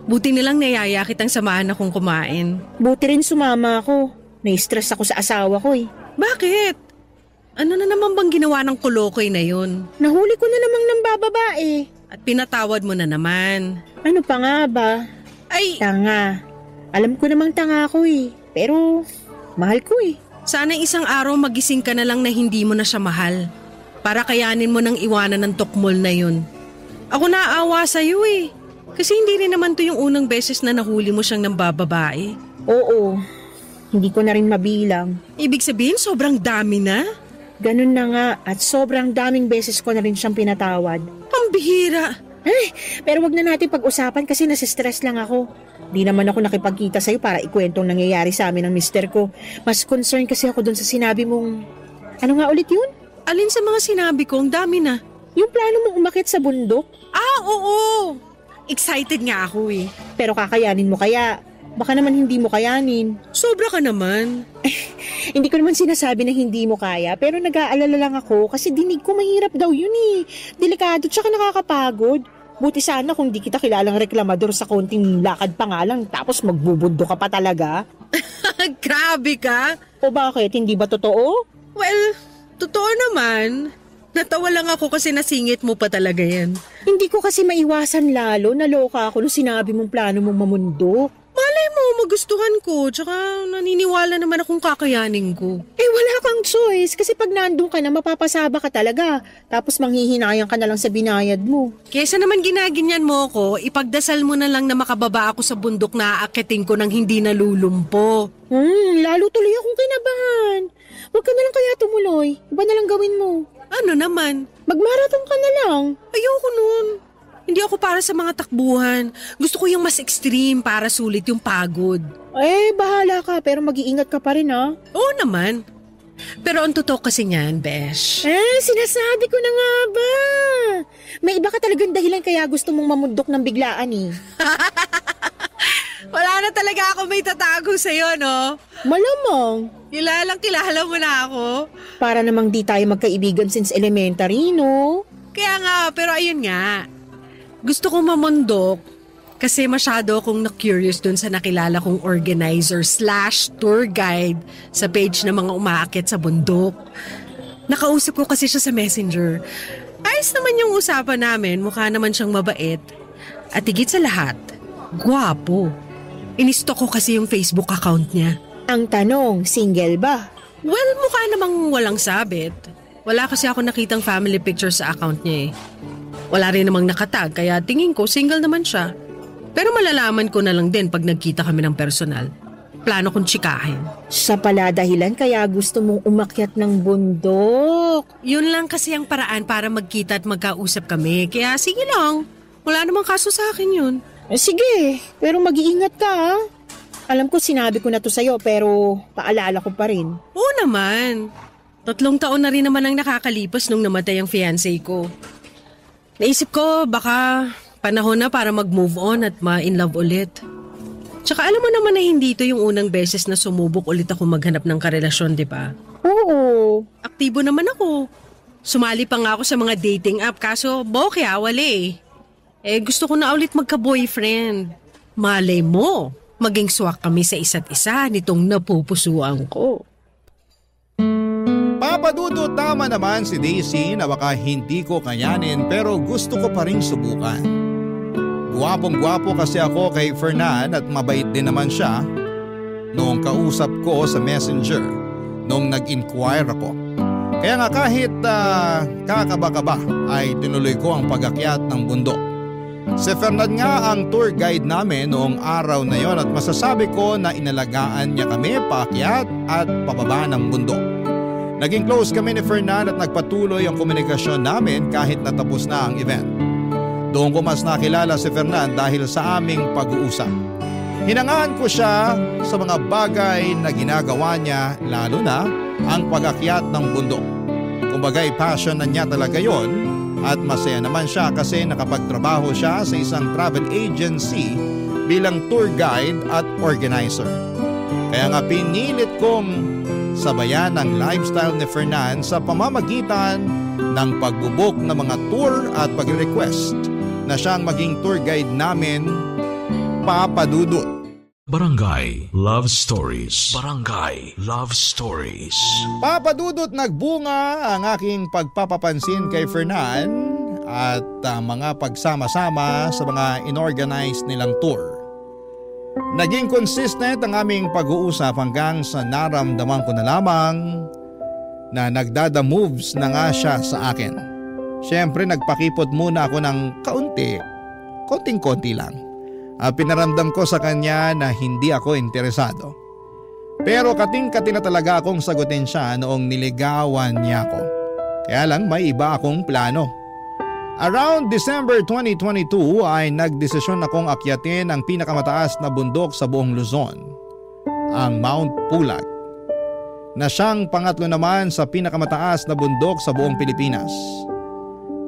Buti nilang nayaya kitang samahan akong kumain.
Buti rin sumama ako. Nai-stress ako sa asawa ko
Bakit? Ano na naman bang ginawa ng kulokoy na yun?
Nahuli ko na namang nang bababae.
At pinatawad mo na naman.
Ano pa nga ba?
Ay!
Tanga. Alam ko namang tanga ako Pero mahal ko
Sana isang araw magising ka na lang na hindi mo na siya mahal. Para kayanin mo nang iwanan ng tukmol na yun. Ako naawa sa'yo Kasi hindi rin naman to yung unang beses na nahuli mo siyang nambababae.
Oo. Hindi ko na rin mabilang.
Ibig sabihin sobrang dami na?
Ganun na nga at sobrang daming beses ko na rin siyang pinatawad.
Pambihira!
Pero wag na natin pag-usapan kasi nasistress lang ako. Di naman ako nakipagkita sa'yo para ikwentong nangyayari sa amin ng mister ko. Mas concerned kasi ako dun sa sinabi mong... Ano nga ulit yun?
Alin sa mga sinabi ko, ang dami na.
Yung plano mong umakyat sa bundok?
Oo! Excited nga ako
Pero kakayanin mo kaya? Baka naman hindi mo kayanin.
Sobra ka naman.
Hindi ko naman sinasabi na hindi mo kaya, pero nag-aalala lang ako kasi dinig ko mahirap daw yun Delikado tsaka nakakapagod. Buti sana kung di kita kilalang reklamador sa konting lakad pa nga lang tapos magbubundo ka pa talaga.
Grabe ka.
O bakit? Hindi ba totoo?
Well, totoo naman. Natawa lang ako kasi nasingit mo pa talaga yan.
Hindi ko kasi maiwasan lalo, naloka ako nung sinabi mong plano mong mamundok.
Malay mo, magustuhan ko, tsaka naniniwala naman akong kakayanin ko.
Wala kang choice kasi pag nandun ka na mapapasaba ka talaga. Tapos manghihinayan ka na lang sa binayad mo.
Kesa naman ginaganyan mo ako, ipagdasal mo na lang na makababa ako sa bundok na aakitin ko nang hindi nalulumpo.
Lalo tuloy akong kinabahan. Huwag ka na lang kaya tumuloy. Iba na lang gawin mo.
Ano naman?
Magmarathon ka na lang.
Ayoko nun. Hindi ako para sa mga takbuhan. Gusto ko yung mas extreme para sulit yung pagod.
Bahala ka pero mag-iingat ka pa rin ha.
Oo naman. Pero ang totoo kasi niyan, Besh.
Sinasabi ko na nga ba? May iba ka talagang dahilan kaya gusto mong mamundok ng biglaan eh.
Wala na talaga ako may tatago sa'yo, no?
Malamang.
Kilala mo na ako.
Para namang di tayo magkaibigan since elementary, no?
Kaya nga, pero ayun nga. Gusto kong mamundok kasi masyado akong na-curious dun sa nakilala kong organizer/tour guide sa page ng mga umaakyat sa bundok. Nakausap ko kasi siya sa Messenger. Ayos naman yung usapan namin, mukha naman siyang mabait. At higit sa lahat, gwapo. Inistok ko kasi yung Facebook account niya.
Ang tanong, single ba?
Well, mukha namang walang sabit. Wala kasi ako nakitang family picture sa account niya eh. Wala rin namang nakatag kaya tingin ko single naman siya. Pero malalaman ko na lang din pag nagkita kami ng personal. Plano kong tsikahin.
Sa pala dahilan kaya gusto mong umakyat ng bundok.
Yun lang kasi ang paraan para magkita at magkausap kami. Kaya sige lang, wala namang kaso sa akin yun.
Sige, pero mag-iingat ka ha. Alam ko sinabi ko na to sa'yo pero paalala ko pa rin.
Oo naman. 3 taon na rin naman ang nakakalipas nung namatay ang fiancé ko. Naisip ko baka panahon na para mag-move on at ma-in love ulit. Tsaka alam mo naman na hindi ito yung unang beses na sumubok ulit ako maghanap ng karelasyon, di ba?
Oo.
Aktibo naman ako. Sumali pa nga ako sa mga dating app kaso bokya, wala gusto ko na ulit magka-boyfriend. Malay mo, maging swak kami sa isa't isa nitong napupusuan ko.
Papadudo, tama naman si Daisy na baka hindi ko kayanin pero gusto ko pa rin subukan. Guwapong-guwapo kasi ako kay Fernan at mabait din naman siya noong kausap ko sa Messenger noong nag-inquire ako. Kaya nga kahit kakaba-kaba ay tinuloy ko ang pag-akyat ng bundok. Si Fernan nga ang tour guide namin noong araw na yon at masasabi ko na inalagaan niya kami paakyat at pababa ng bundok. Naging close kami ni Fernan at nagpatuloy ang komunikasyon namin kahit natapos na ang event. Doon ko mas nakilala si Fernan dahil sa aming pag-uusap. Hinangaan ko siya sa mga bagay na ginagawa niya, lalo na ang pag-akyat ng bundok. Kumbaga'y passion na niya talaga yon. At masaya naman siya kasi nakapagtrabaho siya sa isang travel agency bilang tour guide at organizer. Kaya nga pinilit kong sabayan ang lifestyle ni Fernan sa pamamagitan ng pagbubuk ng mga tour at pag-request na siyang maging tour guide namin, Papadudot.
Barangay Love Stories. Barangay Love Stories.
Papadudot, nagbunga ang aking pagpapapansin kay Fernan at mga pagsama-sama sa mga inorganize nilang tour. Naging consistent ang aming pag-uusap hanggang sa naramdaman ko na lamang na nagdada moves na nga siya sa akin. Siyempre nagpakipot muna ako ng konting-konti lang. Pinaramdam ko sa kanya na hindi ako interesado. Pero kating-kati na talaga akong sagutin siya noong niligawan niya ako. Kaya lang may iba akong plano. Around December 2022 ay nagdesisyon akong akyatin ang pinakamataas na bundok sa buong Luzon, ang Mount Pulag, na siyang pangatlo naman sa pinakamataas na bundok sa buong Pilipinas.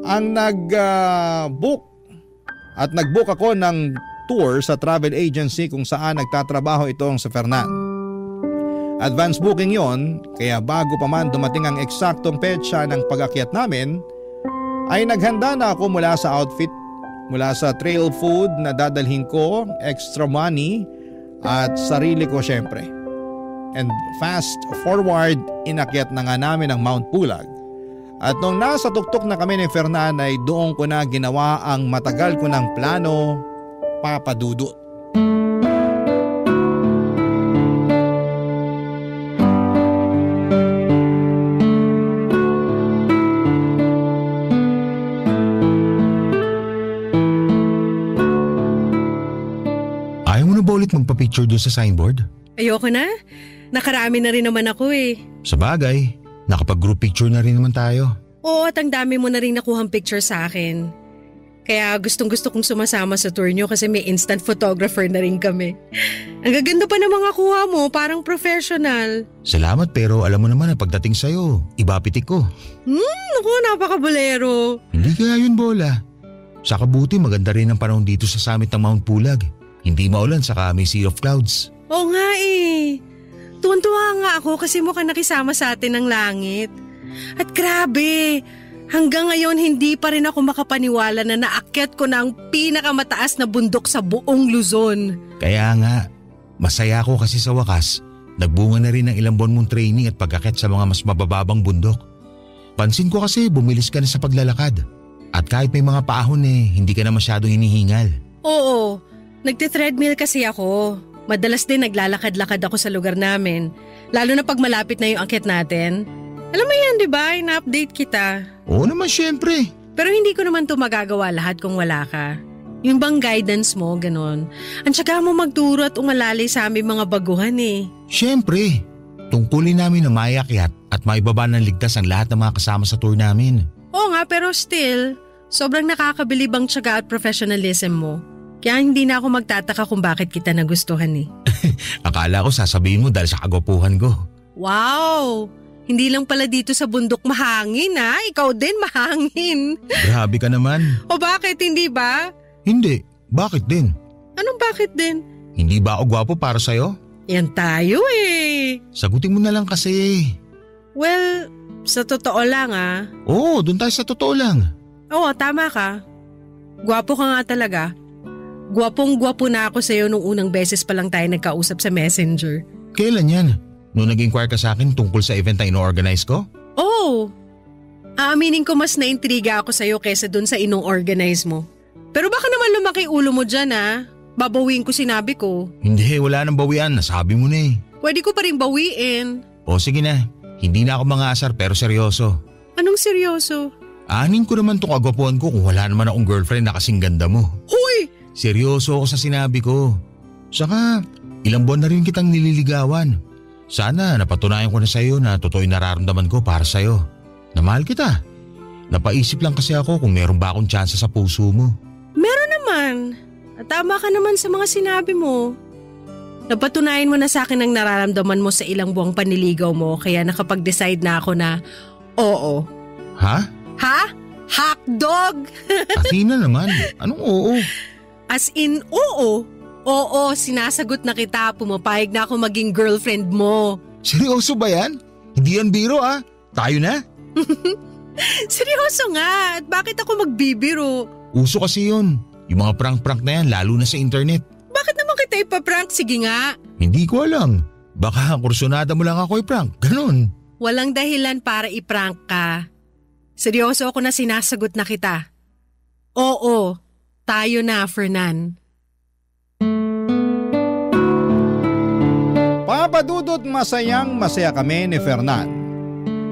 Ang nag-book ako ng tour sa travel agency kung saan nagtatrabaho itong si Fernan. Advance booking yon, kaya bago pa man dumating ang eksaktong petsa ng pag-akyat namin, ay naghanda na ako mula sa outfit, mula sa trail food na dadalhin ko, extra money at sarili ko syempre. And fast forward, inakyat na nga namin ang Mount Pulag. At nung nasa tuktok na kami ni Fernan ay doon ko na ginawa ang matagal ko ng plano, Papa Dudut.
Ayaw mo na ba ulit magpa-picture doon sa signboard?
Ayoko na. Nakarami na rin naman ako eh.
Sa bagay, nakapag-group picture na rin naman tayo.
Oo, at ang dami mo na rin nakuhang picture sa akin. Kaya gustong-gusto kong sumasama sa tour nyo kasi may instant photographer na rin kami. Ang gaganda pa ng mga kuha mo, parang professional.
Salamat, pero alam mo naman na pagdating sa'yo, ibapitik ko.
Naku, napakabolero.
Hindi kaya yun, Bola. Sa kabuti, maganda rin ang panahon dito sa summit ng Mount Pulag. Hindi maulan saka may sea of clouds.
Oo nga eh. Tuwan-tuwa nga ako kasi mukhang nakisama sa atin ng langit. At grabe, hanggang ngayon hindi pa rin ako makapaniwala na naakyat ko na ang pinakamataas na bundok sa buong Luzon.
Kaya nga, masaya ako kasi sa wakas, nagbunga na rin ang ilang buwan mong training at pag-akyat sa mga mas mabababang bundok. Pansin ko kasi bumilis ka na sa paglalakad. At kahit may mga paahon hindi ka na masyadong hinihingal.
Oo, nagte-treadmill kasi ako. Madalas din naglalakad-lakad ako sa lugar namin. Lalo na pag malapit na yung akyat natin. Alam mo yan, di ba? Ina-update kita.
Oo naman, syempre.
Pero hindi ko naman to magagawa lahat kung wala ka. Yung bang guidance mo, ganon. Ang tsaga mo magturo at umalalay sa aming mga baguhan eh.
Syempre. Tungkulin namin na maiakyat at maibaba ng ligtas ang lahat ng mga kasama sa tour namin.
Oo nga, pero still, sobrang nakakabilib ang tsaga at professionalism mo. Kaya hindi na ako magtataka kung bakit kita nagustuhan eh.
Akala ko sasabihin mo dahil sa kagwapuhan ko.
Wow! Hindi lang pala dito sa bundok mahangin ha? Ikaw din mahangin.
Grabe ka naman.
O bakit, hindi ba?
Hindi. Bakit din?
Anong bakit din?
Hindi ba ako gwapo para sa'yo?
Yan tayo eh.
Sagutin mo na lang kasi.
Well, sa totoo lang
Oo, doon tayo sa totoo lang.
Oo, tama ka. Gwapo ka nga talaga. Gwapong-gwapo na ako sa'yo nung unang beses pa lang tayo nagkausap sa Messenger.
Kailan yan? Nung nag-inquire ka sa akin tungkol sa event na ino-organize ko?
Oo. Aaminin ko mas naintriga ako sa'yo kesa dun sa inong-organize mo. Pero baka naman lumaki ulo mo dyan Babawiin ko sinabi ko.
Hindi, wala nang bawian. Nasabi mo na
Pwede ko pa rin bawiin.
O sige na. Hindi na ako mga-asar pero seryoso.
Anong seryoso?
Aanin ko naman tong agwapuan ko kung wala naman akong girlfriend na kasing ganda mo.
Huy!
Seryoso ako sa sinabi ko. Saka, ilang buwan na rin kitang nililigawan. Sana napatunayan ko na sa'yo na totoo yung nararamdaman ko para sa'yo. Na mahal kita. Napaisip lang kasi ako kung meron ba akong tsansa sa puso mo.
Meron naman. At tama ka naman sa mga sinabi mo. Napatunayan mo na sa akin ang nararamdaman mo sa ilang buwang panliligaw mo kaya nakapag-decide na ako na oo.
Ha?
Ha? Hotdog!
Athena naman. Anong oo?
As in, oo. Oo, sinasagot na kita. Pumapayag na ako maging girlfriend mo.
Seryoso ba yan? Hindi yan biro Tayo na?
Seryoso nga. At bakit ako magbibiro?
Uso kasi yun. Yung mga prank-prank na yan lalo na sa internet.
Bakit naman kita ipaprank? Sige nga.
Hindi ko alam. Baka kursunada mo lang ako i-prank. Ganon.
Walang dahilan para i-prank ka. Seryoso ako na sinasagot na kita. Oo. Tayo na, Fernan.
Papa Dudut, masayang-masaya kami ni Fernan.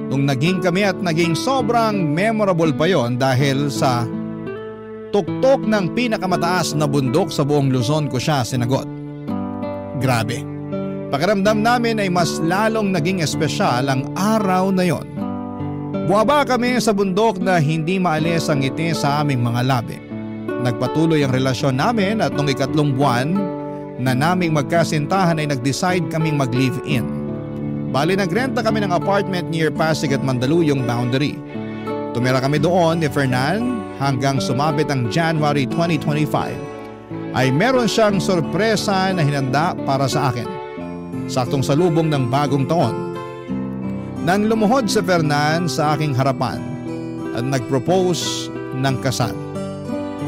Nung naging kami at naging sobrang memorable pa yon dahil sa tuktok ng pinakamataas na bundok sa buong Luzon ko siya sinagot. Grabe. Pakiramdam namin ay mas lalong naging espesyal ang araw na yon. Buwaba kami sa bundok na hindi maalis ang ngiti sa aming mga labi. Nagpatuloy ang relasyon namin at nung 3 buwan na naming magkasintahan ay nag-decide kaming mag-live-in. Bali nagrenta kami ng apartment near Pasig at Mandaluyong boundary. Tumira kami doon ni Fernan hanggang sumabit ang January 2025 ay meron siyang sorpresa na hinanda para sa akin. Saktong salubong ng bagong taon. Nang lumuhod si Fernan sa aking harapan at nag-propose ng kasal.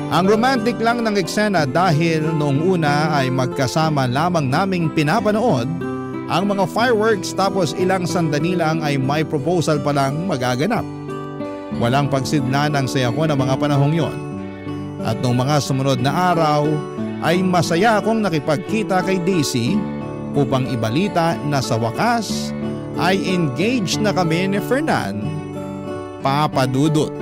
Ang romantic lang ng eksena dahil noong una ay magkasama lamang naming pinapanood ang mga fireworks tapos ilang sandali lang ay may proposal pa lang magaganap. Walang pagsidna ng saya ko ng mga panahong yon. At noong mga sumunod na araw ay masaya akong nakipagkita kay Daisy upang ibalita na sa wakas ay engaged na kami ni Fernan, Papa Dudut.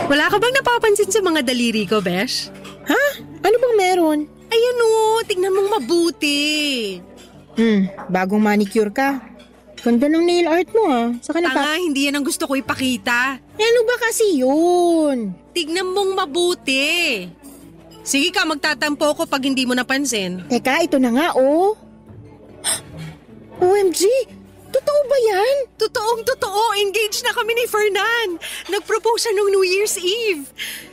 Wala ka bang napapansin sa mga daliri ko, Besh?
Ha? Ano bang meron?
Ayun o, tignan mong mabuti.
Bagong manicure ka. Ganda ng nail art mo Saka
Tanga, hindi yan ang gusto ko ipakita.
Ano ba kasi yun?
Tignan mong mabuti. Sige ka, magtatampo ko pag hindi mo napansin.
Teka, ito na nga OMG! Totoo ba yan?
Totoong-totoo, engaged na kami ni Fernan. Nag-propose siya nung New Year's Eve.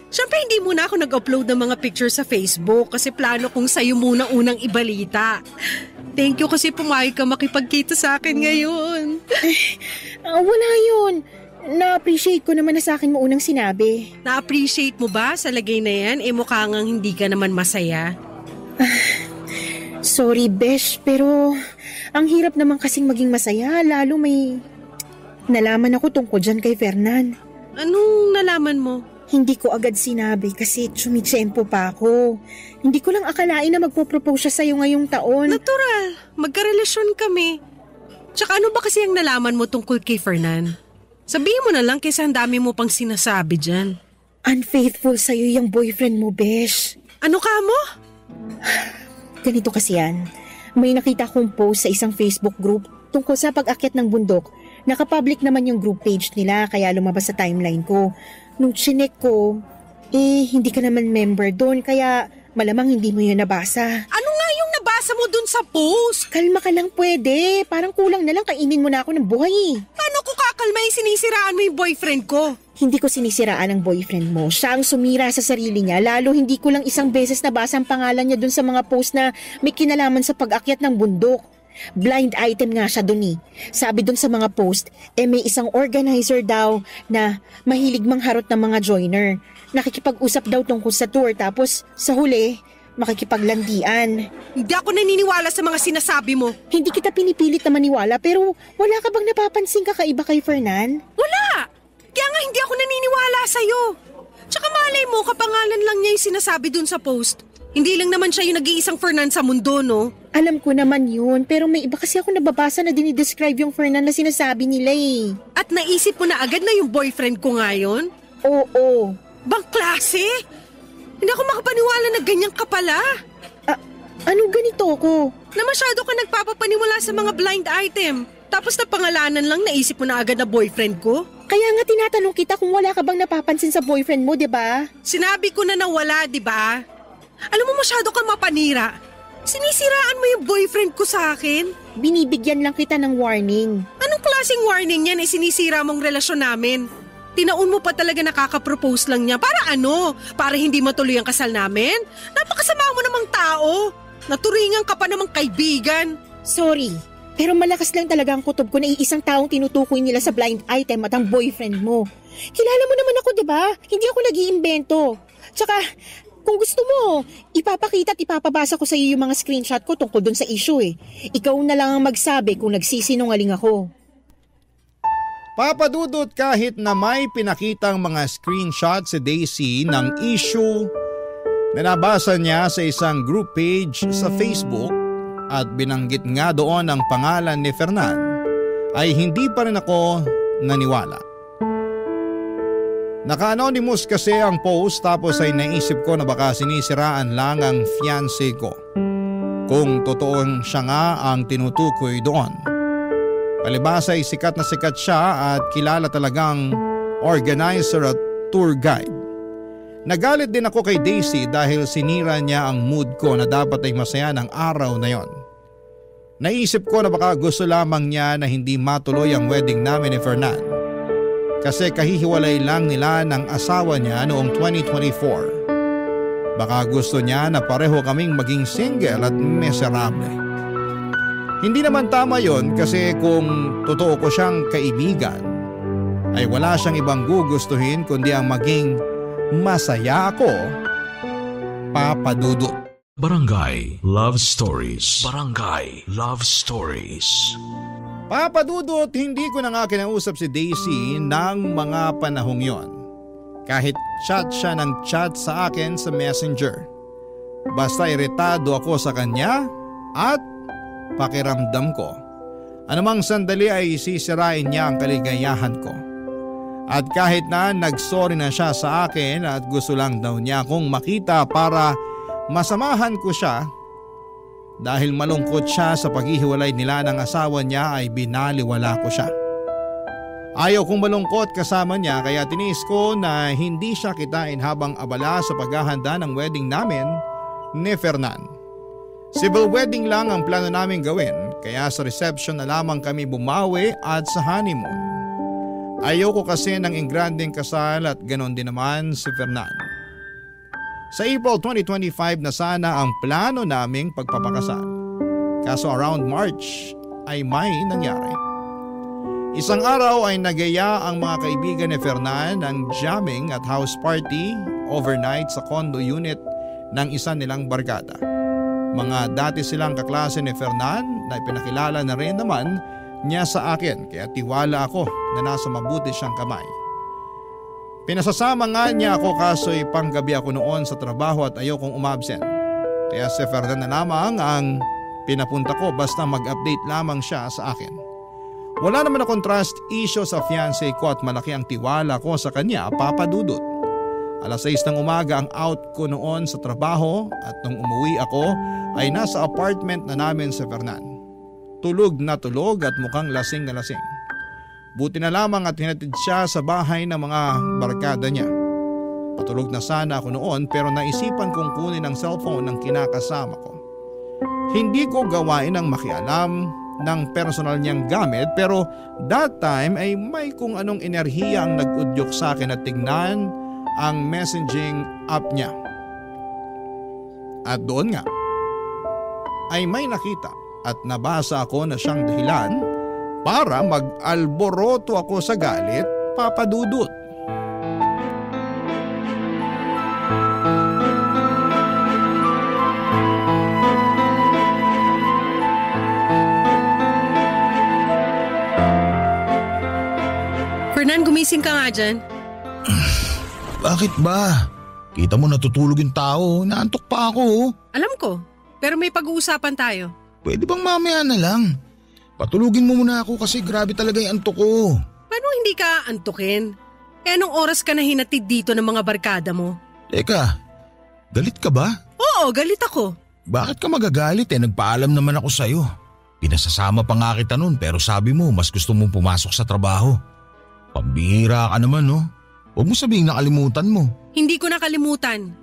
Siyempre hindi muna ako nag-upload ng mga pictures sa Facebook kasi plano kong sa'yo muna unang ibalita. Thank you kasi pumayag ka makipagkita sa akin ngayon.
Wala yun. Na-appreciate ko naman na sa akin mo unang sinabi.
Na-appreciate mo ba sa lagay na yan? Mukha ngang hindi ka naman masaya.
Sorry, Besh, pero ang hirap naman kasing maging masaya lalo may nalaman ako tungkol dyan kay Fernan.
Anong nalaman mo?
Hindi ko agad sinabi kasi tsumitsempo pa ako. Hindi ko lang akalain na magpo-propose siya sa'yo ngayong taon.
Natural, magkarelasyon kami. Tsaka ano ba kasi ang nalaman mo tungkol kay Fernan? Sabihin mo na lang kaysa ang dami mo pang sinasabi dyan.
Unfaithful sa'yo yung boyfriend mo, Besh.
Ano ka mo?
Ganito kasi yan. May nakita kong post sa isang Facebook group tungkol sa pag-akyat ng bundok. Nakapublic naman yung group page nila kaya lumabas sa timeline ko. Nung chinek ko, hindi ka naman member doon kaya malamang hindi mo yun nabasa.
Ano nga yung nabasa mo doon sa post?
Kalma ka lang pwede. Parang kulang na lang kainin mo na ako ng buhay.
Paano ko kakalma yung sinisiraan mo yung boyfriend ko?
Hindi ko sinisiraan ang boyfriend mo. Siya ang sumira sa sarili niya. Lalo hindi ko lang isang beses nabasa ang pangalan niya dun sa mga post na may kinalaman sa pag-akyat ng bundok. Blind item nga siya dun Sabi dun sa mga post, may isang organizer daw na mahilig mangharot ng mga joiner. Nakikipag-usap daw tungkol sa tour tapos sa huli, makikipaglandian.
Hindi ako naniniwala sa mga sinasabi mo.
Hindi kita pinipilit na maniwala pero wala ka bang napapansin kakaiba kay Fernan?
Wala! Kaya nga hindi ako naniniwala sa'yo. Tsaka malay mo, kapangalan lang niya yung sinasabi dun sa post. Hindi lang naman siya yung nag-iisang Fernan sa mundo, no?
Alam ko naman yun, pero may iba kasi ako nababasa na dinidescribe yung Fernan na sinasabi nila
At naisip mo na agad na yung boyfriend ko ngayon?
Oo.
Bang klase? Hindi ako makapaniwala na ganyan ka pala.
Anong ganito ko?
Na masyado ka nagpapapaniwala sa mga blind item. Tapos na pangalanan lang naisip mo na agad na boyfriend ko?
Kaya nga tinatanong kita kung wala ka bang napapansin sa boyfriend mo, di ba?
Sinabi ko na wala, di ba? Alam mo masyado kang mapanira. Sinisiraan mo yung boyfriend ko sa akin?
Binibigyan lang kita ng warning.
Anong klaseng warning yan sinisira mong relasyon namin? Tinaon mo pa talaga nakaka-propose lang niya. Para ano? Para hindi matuloy ang kasal namin? Napakasama mo namang tao. Naturingan ka pa namang kaibigan.
Sorry, pero malakas lang talaga ang kutob ko na iisang taong tinutukoy nila sa blind item at ang boyfriend mo. Kilala mo naman ako, di ba? Hindi ako nag-iimbento. Tsaka, kung gusto mo, ipapakita at ipapabasa ko sa iyo yung mga screenshot ko tungkol dun sa issue Ikaw na lang ang magsabi kung nagsisinungaling ako.
Papa Dudut, kahit na may pinakitang mga screenshot si Daisy ng issue na nabasa niya sa isang group page sa Facebook at binanggit nga doon ang pangalan ni Fernan, ay hindi pa rin ako naniwala. Naka-anonymous kasi ang post tapos ay naisip ko na baka sinisiraan lang ang fiancé ko. Kung totoong siya nga ang tinutukoy doon. Palibhasa ay sikat na sikat siya at kilala talagang organizer at tour guide. Nagalit din ako kay Daisy dahil sinira niya ang mood ko na dapat ay masaya ng araw na yon. Naisip ko na baka gusto lamang niya na hindi matuloy ang wedding namin ni Fernan. Kasi kahihiwalay lang nila ng asawa niya noong 2024. Baka gusto niya na pareho kaming maging single at miserable. Hindi naman tama yon kasi kung totoo ko siyang kaibigan, ay wala siyang ibang gugustuhin kundi ang maging masaya ako, Papa Dudut.
Barangay Love Stories. Barangay Love Stories.
Papa Dudut, hindi ko na nga kinausap si Daisy ng mga panahong yon. Kahit chat siya ng chat sa akin sa Messenger. Basta iritado ako sa kanya at pakiramdam ko. Anumang sandali ay sisirain niya ang kaligayahan ko. At kahit na nagsorry na siya sa akin at gusto lang daw niya akong makita para masamahan ko siya, dahil malungkot siya sa paghihiwalay nila ng asawa niya ay binaliwala ko siya. Ayaw kong malungkot kasama niya kaya tinis ko na hindi siya kitain habang abala sa paghahanda ng wedding namin ni Fernan. Civil wedding lang ang plano namin gawin kaya sa reception na lamang kami bumawi at sa honeymoon. Ayoko kasi ng engrandeng kasal at ganon din naman si Fernan. Sa April 2025 na sana ang plano naming pagpapakasal. Kaso around March ay may nangyari. Isang araw ay nagaya ang mga kaibigan ni Fernan ng jamming at house party overnight sa condo unit ng isa nilang barkada. Mga dati silang kaklase ni Fernan na ipinakilala na rin naman niya sa akin kaya tiwala ako na nasa mabuti siyang kamay. Pinasasama nga niya ako kaso panggabi ako noon sa trabaho at ayokong umabsent. Kaya si Fernan na lamang ang pinapunta ko basta mag-update lamang siya sa akin. Wala naman akong trust issue sa fiancé ko at malaki ang tiwala ko sa kanya, Papa Dudut. 6:00 ng umaga ang out ko noon sa trabaho at nung umuwi ako ay nasa apartment na namin sa Fernan. Tulog na tulog at mukhang lasing na lasing. Buti na lamang at hinatid siya sa bahay ng mga barkada niya. Patulog na sana ako noon pero naisipan kong kunin ang cellphone ng kinakasama ko. Hindi ko gawain ang makialam ng personal niyang gamit pero that time ay may kung anong enerhiya ang nag-udyok sa akin at tignan ang messaging app niya. At doon nga ay may nakita at nabasa ako na siyang dahilan para mag-alboroto ako sa galit, Papa Dudut.
Fernan, gumising ka nga dyan.
Bakit ba? Kita mo natutulog yung tao, naantok pa ako.
Alam ko, pero may pag-uusapan tayo.
Pwede bang mamaya na lang? Patulugin mo muna ako kasi grabe talaga yung antok ko.
Paano hindi ka antukin? Anong oras ka na hinatid dito ng mga barkada mo?
Teka, galit ka ba?
Oo, galit ako.
Bakit ka magagalit nagpaalam naman ako sa'yo. Pinasasama pa nga kita nun pero sabi mo mas gusto mong pumasok sa trabaho. Pambihira ka naman no? Huwag mo sabihing nakalimutan mo.
Hindi ko nakalimutan.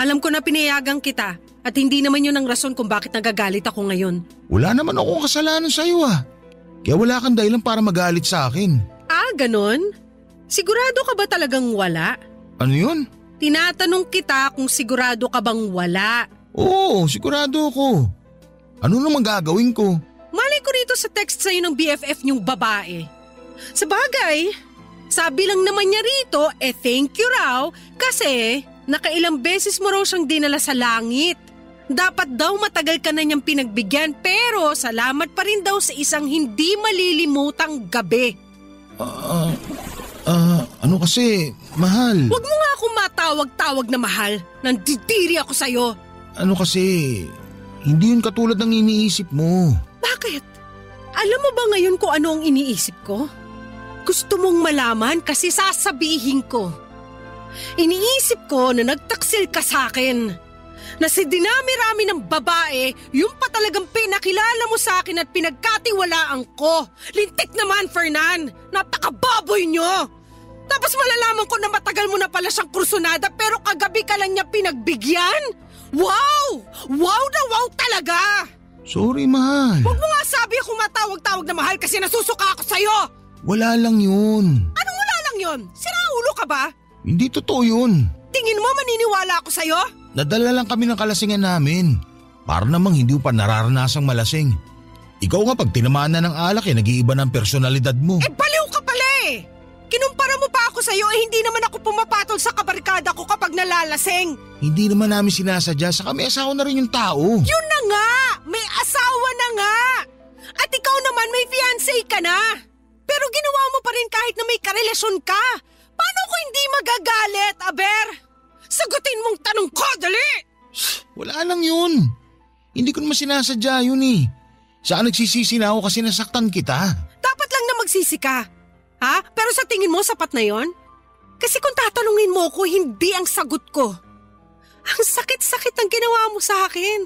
Alam ko na pinayagan kita. At hindi naman yun ang rason kung bakit nagagalit ako ngayon.
Wala naman akong kasalanan sa'yo Kaya wala kang dahilan para magalit sa akin.
Ah, ganon? Sigurado ka ba talagang wala?
Ano yun?
Tinatanong kita kung sigurado ka bang wala.
Oo, sigurado ako. Ano namang gagawin ko?
Malay ko rito sa text sa'yo ng BFF niyong babae. Sa bagay, sabi lang naman niya rito, thank you raw kasi nakailang beses mo raw siyang dinala sa langit. Dapat daw matagal ka na niyang pinagbigyan pero salamat pa rin daw sa isang hindi malilimutang gabi.
Ano kasi, mahal?
Huwag mo nga akong matawag-tawag na mahal. Nandidiri ako sa'yo.
Ano kasi, hindi yun katulad ng iniisip mo.
Bakit? Alam mo ba ngayon kung ano ang iniisip ko? Gusto mong malaman kasi sasabihin ko. Iniisip ko na nagtaksil ka sa akin. Na si dinami-rami ng babae, yung pa talagang pinakilala mo sa akin at pinagkatiwalaan ko. Lintik naman, Fernan. Napakababoy nyo. Tapos malalaman ko na matagal mo na pala siyang kursunada pero kagabi ka lang niya pinagbigyan? Wow! Wow na wow talaga!
Sorry, mahal.
Huwag mo nga sabi akong matawag-tawag na mahal kasi nasusuka ako sa'yo.
Wala lang yun.
Anong wala lang yun? Sira ulo ka ba?
Hindi totoo yun.
Tingin mo maniniwala ako sa'yo?
Nadala lang kami ng kalasingan namin. Para namang hindi mo pa nararanasang malasing. Ikaw nga pag tinamaan na ng alak nag-iiba ng personalidad mo.
Baliw ka pala Kinumpara mo pa ako sa'yo hindi naman ako pumapatol sa kabarkada ko kapag nalalasing.
Hindi naman namin sinasadya, saka may asawa na rin yung tao.
Yun na nga! May asawa na nga! At ikaw naman may fiancé ka na! Pero ginawa mo pa rin kahit na may karelasyon ka! Paano ko hindi magagalit, Aber? Sagutin mong tanong ko, dali!
Wala lang yun. Hindi ko naman sinasadya yun eh. Saan nagsisisi na ako kasi nasaktan kita?
Dapat lang na magsisi ka. Ha? Pero sa tingin mo sapat na yon? Kasi kung tatanungin mo ko, hindi ang sagot ko. Ang sakit-sakit ang ginawa mo sa akin.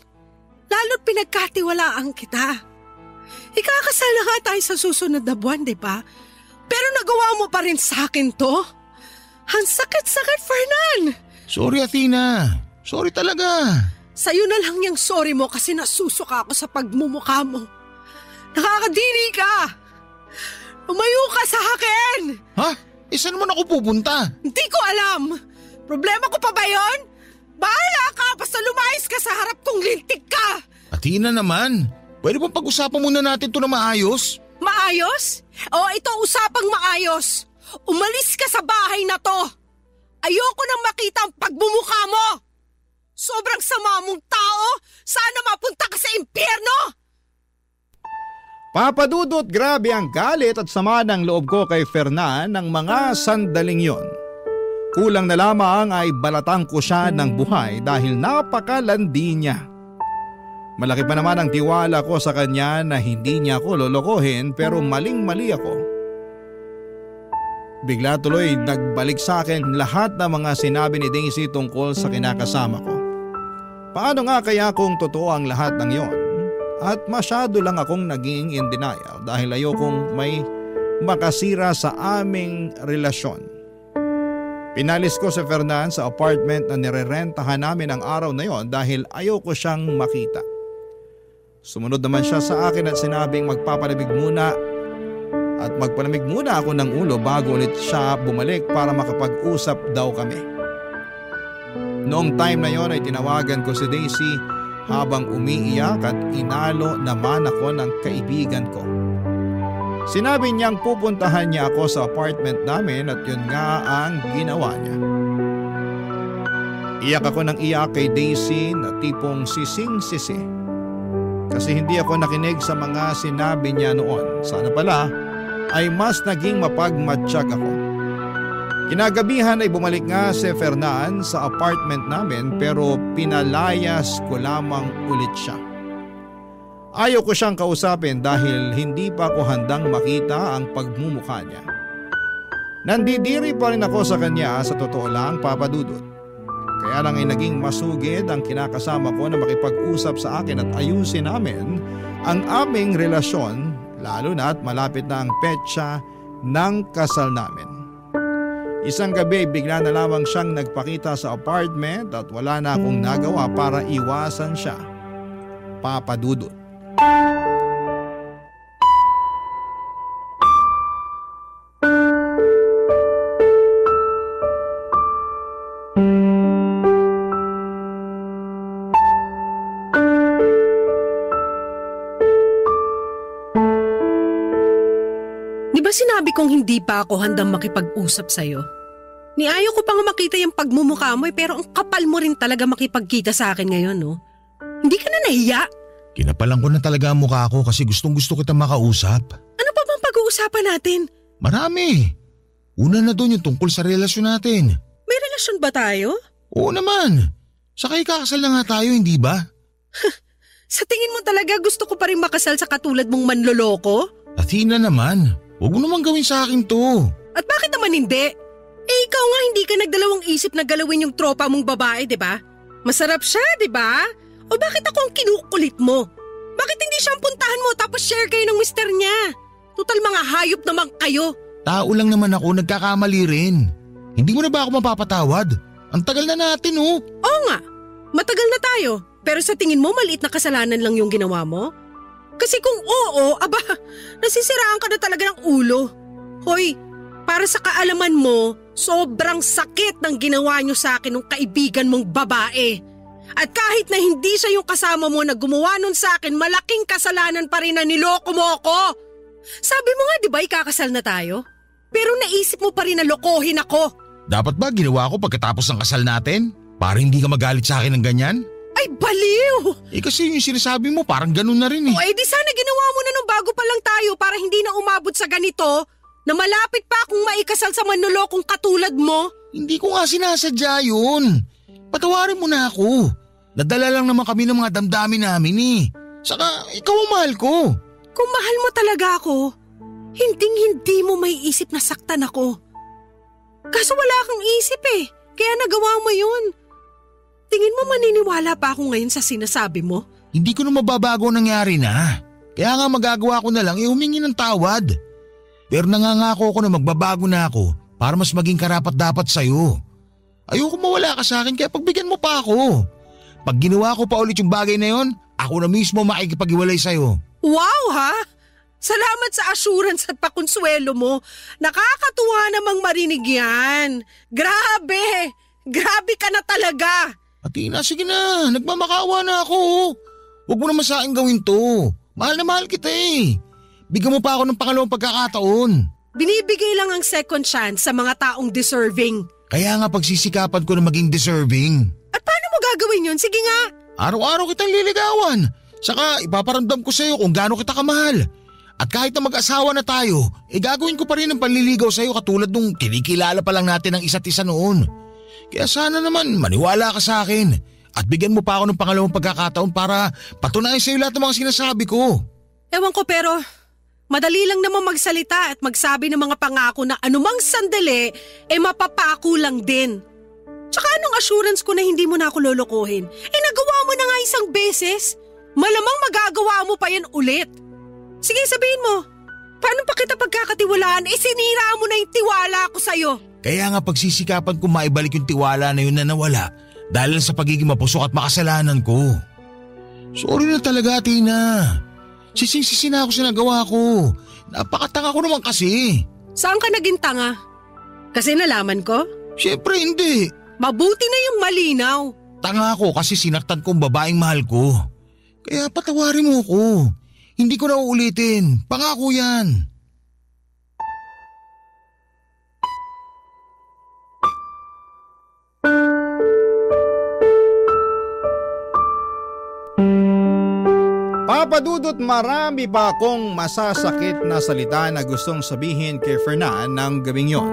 Lalo't pinagkatiwalaan kita. Ikakasal na nga tayo sa susunod na buwan, di ba? Pero nagawa mo pa rin sa akin to. Ang sakit-sakit, Fernan.
Sorry, Athena. Sorry talaga.
Sa'yo na lang yung sorry mo kasi nasusuka ako sa pagmumukha mo. Nakakadiri ka. Umayo ka sa akin!
Ha? Saan naman ako pupunta?
Hindi ko alam. Problema ko pa ba yon? Bahala ka basta lumayas ka sa harap kong lintik ka!
Athena naman, pwede bang pag-usapan muna natin ito na maayos?
Maayos? O ito usapang maayos. Umalis ka sa bahay na to. Ayoko nang makita ang pagmumukha mo. Sobrang sama mong tao. Sana mapunta ka sa impyerno!
Papadudot, grabe ang galit at sama ng loob ko kay Fernan ng mga sandaling yon. Kulang na lamang ay balatang ko siya ng buhay dahil napakalandi niya. Malaki pa naman ang tiwala ko sa kanya na hindi niya ako lolokohin pero maling-mali ako. Bigla tuloy nagbalik sa akin lahat ng mga sinabi ni Daisy tungkol sa kinakasama ko. Paano nga kaya kung totoo ang lahat ng yon? At masyado lang akong naging in denial dahil ayokong may makasira sa aming relasyon. Pinalis ko si Fernan sa apartment na nirerentahan namin ang araw na yon dahil ayoko siyang makita. Sumunod naman siya sa akin at sinabing magpapalamig muna at magpalamig muna ako ng ulo bago ulit siya bumalik para makapag-usap daw kami. Noong time na yon ay tinawagan ko si Daisy habang umiiyak at inalo naman ako ng kaibigan ko. Sinabi niyang pupuntahan niya ako sa apartment namin at yun nga ang ginawa niya. Iyak ako ng iyak kay Daisy na tipong sising-sisi. Kasi hindi ako nakinig sa mga sinabi niya noon. Sana pala ay mas naging mapagmatsyag ako. Kinagabihan ay bumalik nga si Fernan sa apartment namin pero pinalayas ko lamang ulit siya. Ayaw ko siyang kausapin dahil hindi pa ako handang makita ang pagmumukha niya. Nandidiri pa rin ako sa kanya sa totoo lang, Papadudot. Kaya lang ay naging masugid ang kinakasama ko na makipag-usap sa akin at ayusin namin ang aming relasyon lalo na at malapit na ang petsa ng kasal namin. Isang gabi bigla na lamang siyang nagpakita sa apartment at wala na akong nagawa para iwasan siya. Papadudot.
Di ba sinabi kong hindi pa ako handang makipag-usap sa'yo? Ayaw ko pa nga makita yung pagmumukha mo pero ang kapal mo rin talaga makipagkita sa akin ngayon, no? Hindi ka na nahiya?
Kinapalan ko na talaga ang mukha ko kasi gustong-gusto kita makausap.
Ano pa bang pag-uusapan natin?
Marami. Una na doon yung tungkol sa relasyon natin.
May relasyon ba tayo?
Oo naman. Saka ikakasal na nga tayo, hindi ba?
Sa tingin mo talaga gusto ko pa rin makasal sa katulad mong manloloko?
Athena naman, huwag mo naman gawin sa akin to.
At bakit naman hindi? Ikaw nga hindi ka nagdalawang isip na galawin yung tropa mong babae, di ba? Masarap siya, di ba? O bakit ako ang kinukulit mo? Bakit hindi siyang puntahan mo tapos share kayo ng mister niya? Total mga hayop naman kayo.
Tao lang naman ako, nagkakamali rin. Hindi mo na ba ako mapapatawad? Ang tagal na natin, oh.
Oo nga, matagal na tayo. Pero sa tingin mo maliit na kasalanan lang yung ginawa mo? Kasi kung oo, aba, nasisiraan ka na talaga ng ulo. Hoy, para sa kaalaman mo, sobrang sakit ng ginawa niyo sa akin ng kaibigan mong babae. At kahit na hindi siya yung kasama mo na gumawa nun sa akin, malaking kasalanan pa rin na niloko mo ako. Sabi mo nga, di ba ikakasal na tayo? Pero naisip mo pa rin na lokohin ako.
Dapat ba ginawa ko pagkatapos ng kasal natin? Para hindi ka magalit sa akin ng ganyan?
Ay, baliw!
Kasi yung sinasabi mo parang ganun na rin eh.
O di sana ginawa mo na nung bago pa lang tayo para hindi na umabot sa ganito na malapit pa akong maikasal sa manlolokong katulad mo.
Hindi ko nga sinasadya yun. Patawarin mo na ako. Nadala lang naman kami ng mga damdamin namin eh. Saka ikaw ang mahal ko.
Kung mahal mo talaga ako, hinding-hindi mo may isip na saktan ako. Kaso wala kang isip eh, kaya nagawa mo yun. Tingin mo maniniwala pa ako ngayon sa sinasabi mo?
Hindi ko na mababago nangyari na. Kaya nga magagawa ko na lang humingi ng tawad. Pero nangangako ko na magbabago na ako para mas maging karapat-dapat sa'yo. Ayoko mawala ka sa akin kaya pagbigyan mo pa ako. Pag ginawa ko pa ulit yung bagay na yon, ako na mismo makikipag-iwalay sa'yo.
Wow ha! Salamat sa assurance at pakonsuelo mo. Nakakatuwa namang marinig yan. Grabe! Grabe ka na talaga!
Athena, sige na. Nagmamakaawa na ako. Huwag mo naman sa akin gawin to. Mahal na mahal kita eh. Bigyan mo pa ako ng pangalawang pagkakataon.
Binibigay lang ang second chance sa mga taong deserving.
Kaya nga pagsisikapan ko na maging deserving.
At paano mo gagawin yun? Sige nga.
Araw-araw kitang liligawan. Saka ipaparamdam ko sa'yo kung gaano kita kamahal. At kahit na mag-asawa na tayo, gagawin ko pa rin ang panliligaw sa'yo katulad nung kinikilala pa lang natin ang isa't isa noon. Kaya sana naman maniwala ka sa akin at bigyan mo pa ako ng pangalawang pagkakataon para patunayan sa'yo lahat ng mga sinasabi ko.
Ewan ko pero madali lang naman magsalita at magsabi ng mga pangako na anumang sandali mapapako lang din. Tsaka anong assurance ko na hindi mo na ako lolokohin? Nagawa mo na nga isang beses. Malamang magagawa mo pa yan ulit. Sige, sabihin mo, paano pa kita pagkakatiwalaan? Sinira mo na yung tiwala ko sa'yo.
Kaya nga pagsisikapan ko maibalik yung tiwala na yun na nawala dahil sa pagiging mapusok at makasalanan ko. Sorry na talaga, Tina. Sising-sisi na ako sa nagawa ko. Napakatanga ko naman kasi.
Saan ka naging tanga? Kasi nalaman ko?
Siyempre hindi.
Mabuti na yung malinaw.
Tanga ako kasi sinaktan ko ang babaeng mahal ko. Kaya patawarin mo ko. Hindi ko na uulitin. Pangako yan.
Papadudot, marami pa akong masasakit na salita na gustong sabihin kay Fernan ng gabing yon.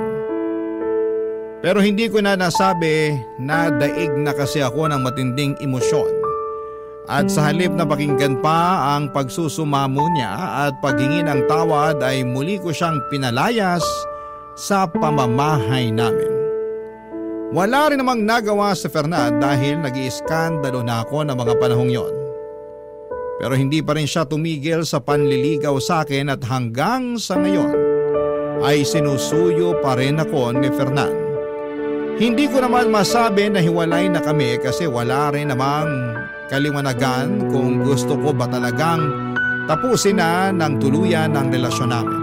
Pero hindi ko na nasabi na daig na kasi ako ng matinding emosyon. At sa halip na pakinggan pa ang pagsusumamo niya at paghingi ng tawad ay muli ko siyang pinalayas sa pamamahay namin. Wala rin namang nagawa si Fernan dahil nag-iiskandalo na ako ng mga panahong yon. Pero hindi pa rin siya tumigil sa panliligaw sa akin at hanggang sa ngayon ay sinusuyo pa rin ako ni Fernan. Hindi ko naman masabi na hiwalay na kami kasi wala rin namang kaliwanagan kung gusto ko ba talagang tapusin na ng tuluyan ang relasyon namin.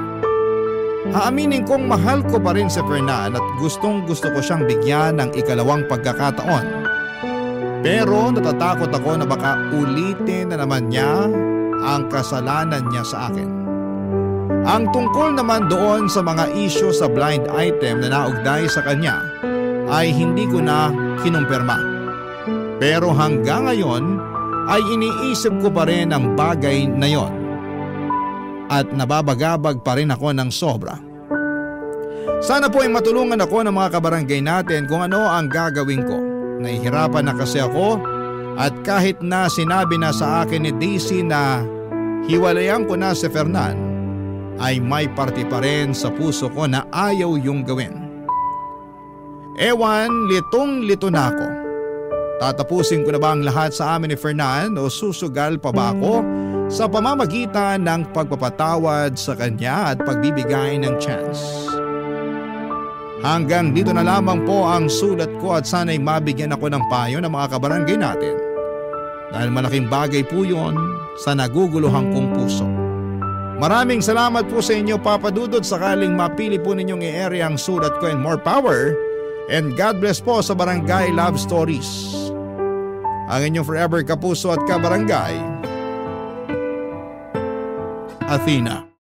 Aaminin kong mahal ko pa rin si Fernan at gustong gusto ko siyang bigyan ng ikalawang pagkakataon. Pero natatakot ako na baka ulitin na naman niya ang kasalanan niya sa akin. Ang tungkol naman doon sa mga isyu sa blind item na naugday sa kanya ay hindi ko na kinumpirma. Pero hanggang ngayon ay iniisip ko pa rin ang bagay na yon. At nababagabag pa rin ako ng sobra. Sana po ay matulungan ako ng mga kabarangay natin kung ano ang gagawin ko. Nahihirapan na kasi ako at kahit na sinabi na sa akin ni Daisy na hiwalayan ko na si Fernan ay may parte pa rin sa puso ko na ayaw yung gawin. Ewan, litong-lito na ako. Tatapusin ko na ba ang lahat sa amin ni Fernan o susugal pa ba ako sa pamamagitan ng pagpapatawad sa kanya at pagbibigay ng chance? Hanggang dito na lamang po ang sulat ko at sana'y mabigyan ako ng payo ng mga kabarangay natin. Dahil malaking bagay po yun sa naguguluhan kong puso. Maraming salamat po sa inyo, Papa Dudut, sakaling mapili po ninyong i-area ang sulat ko and more power. And God bless po sa Barangay Love Stories. Ang inyong forever kapuso at kabarangay, Athena.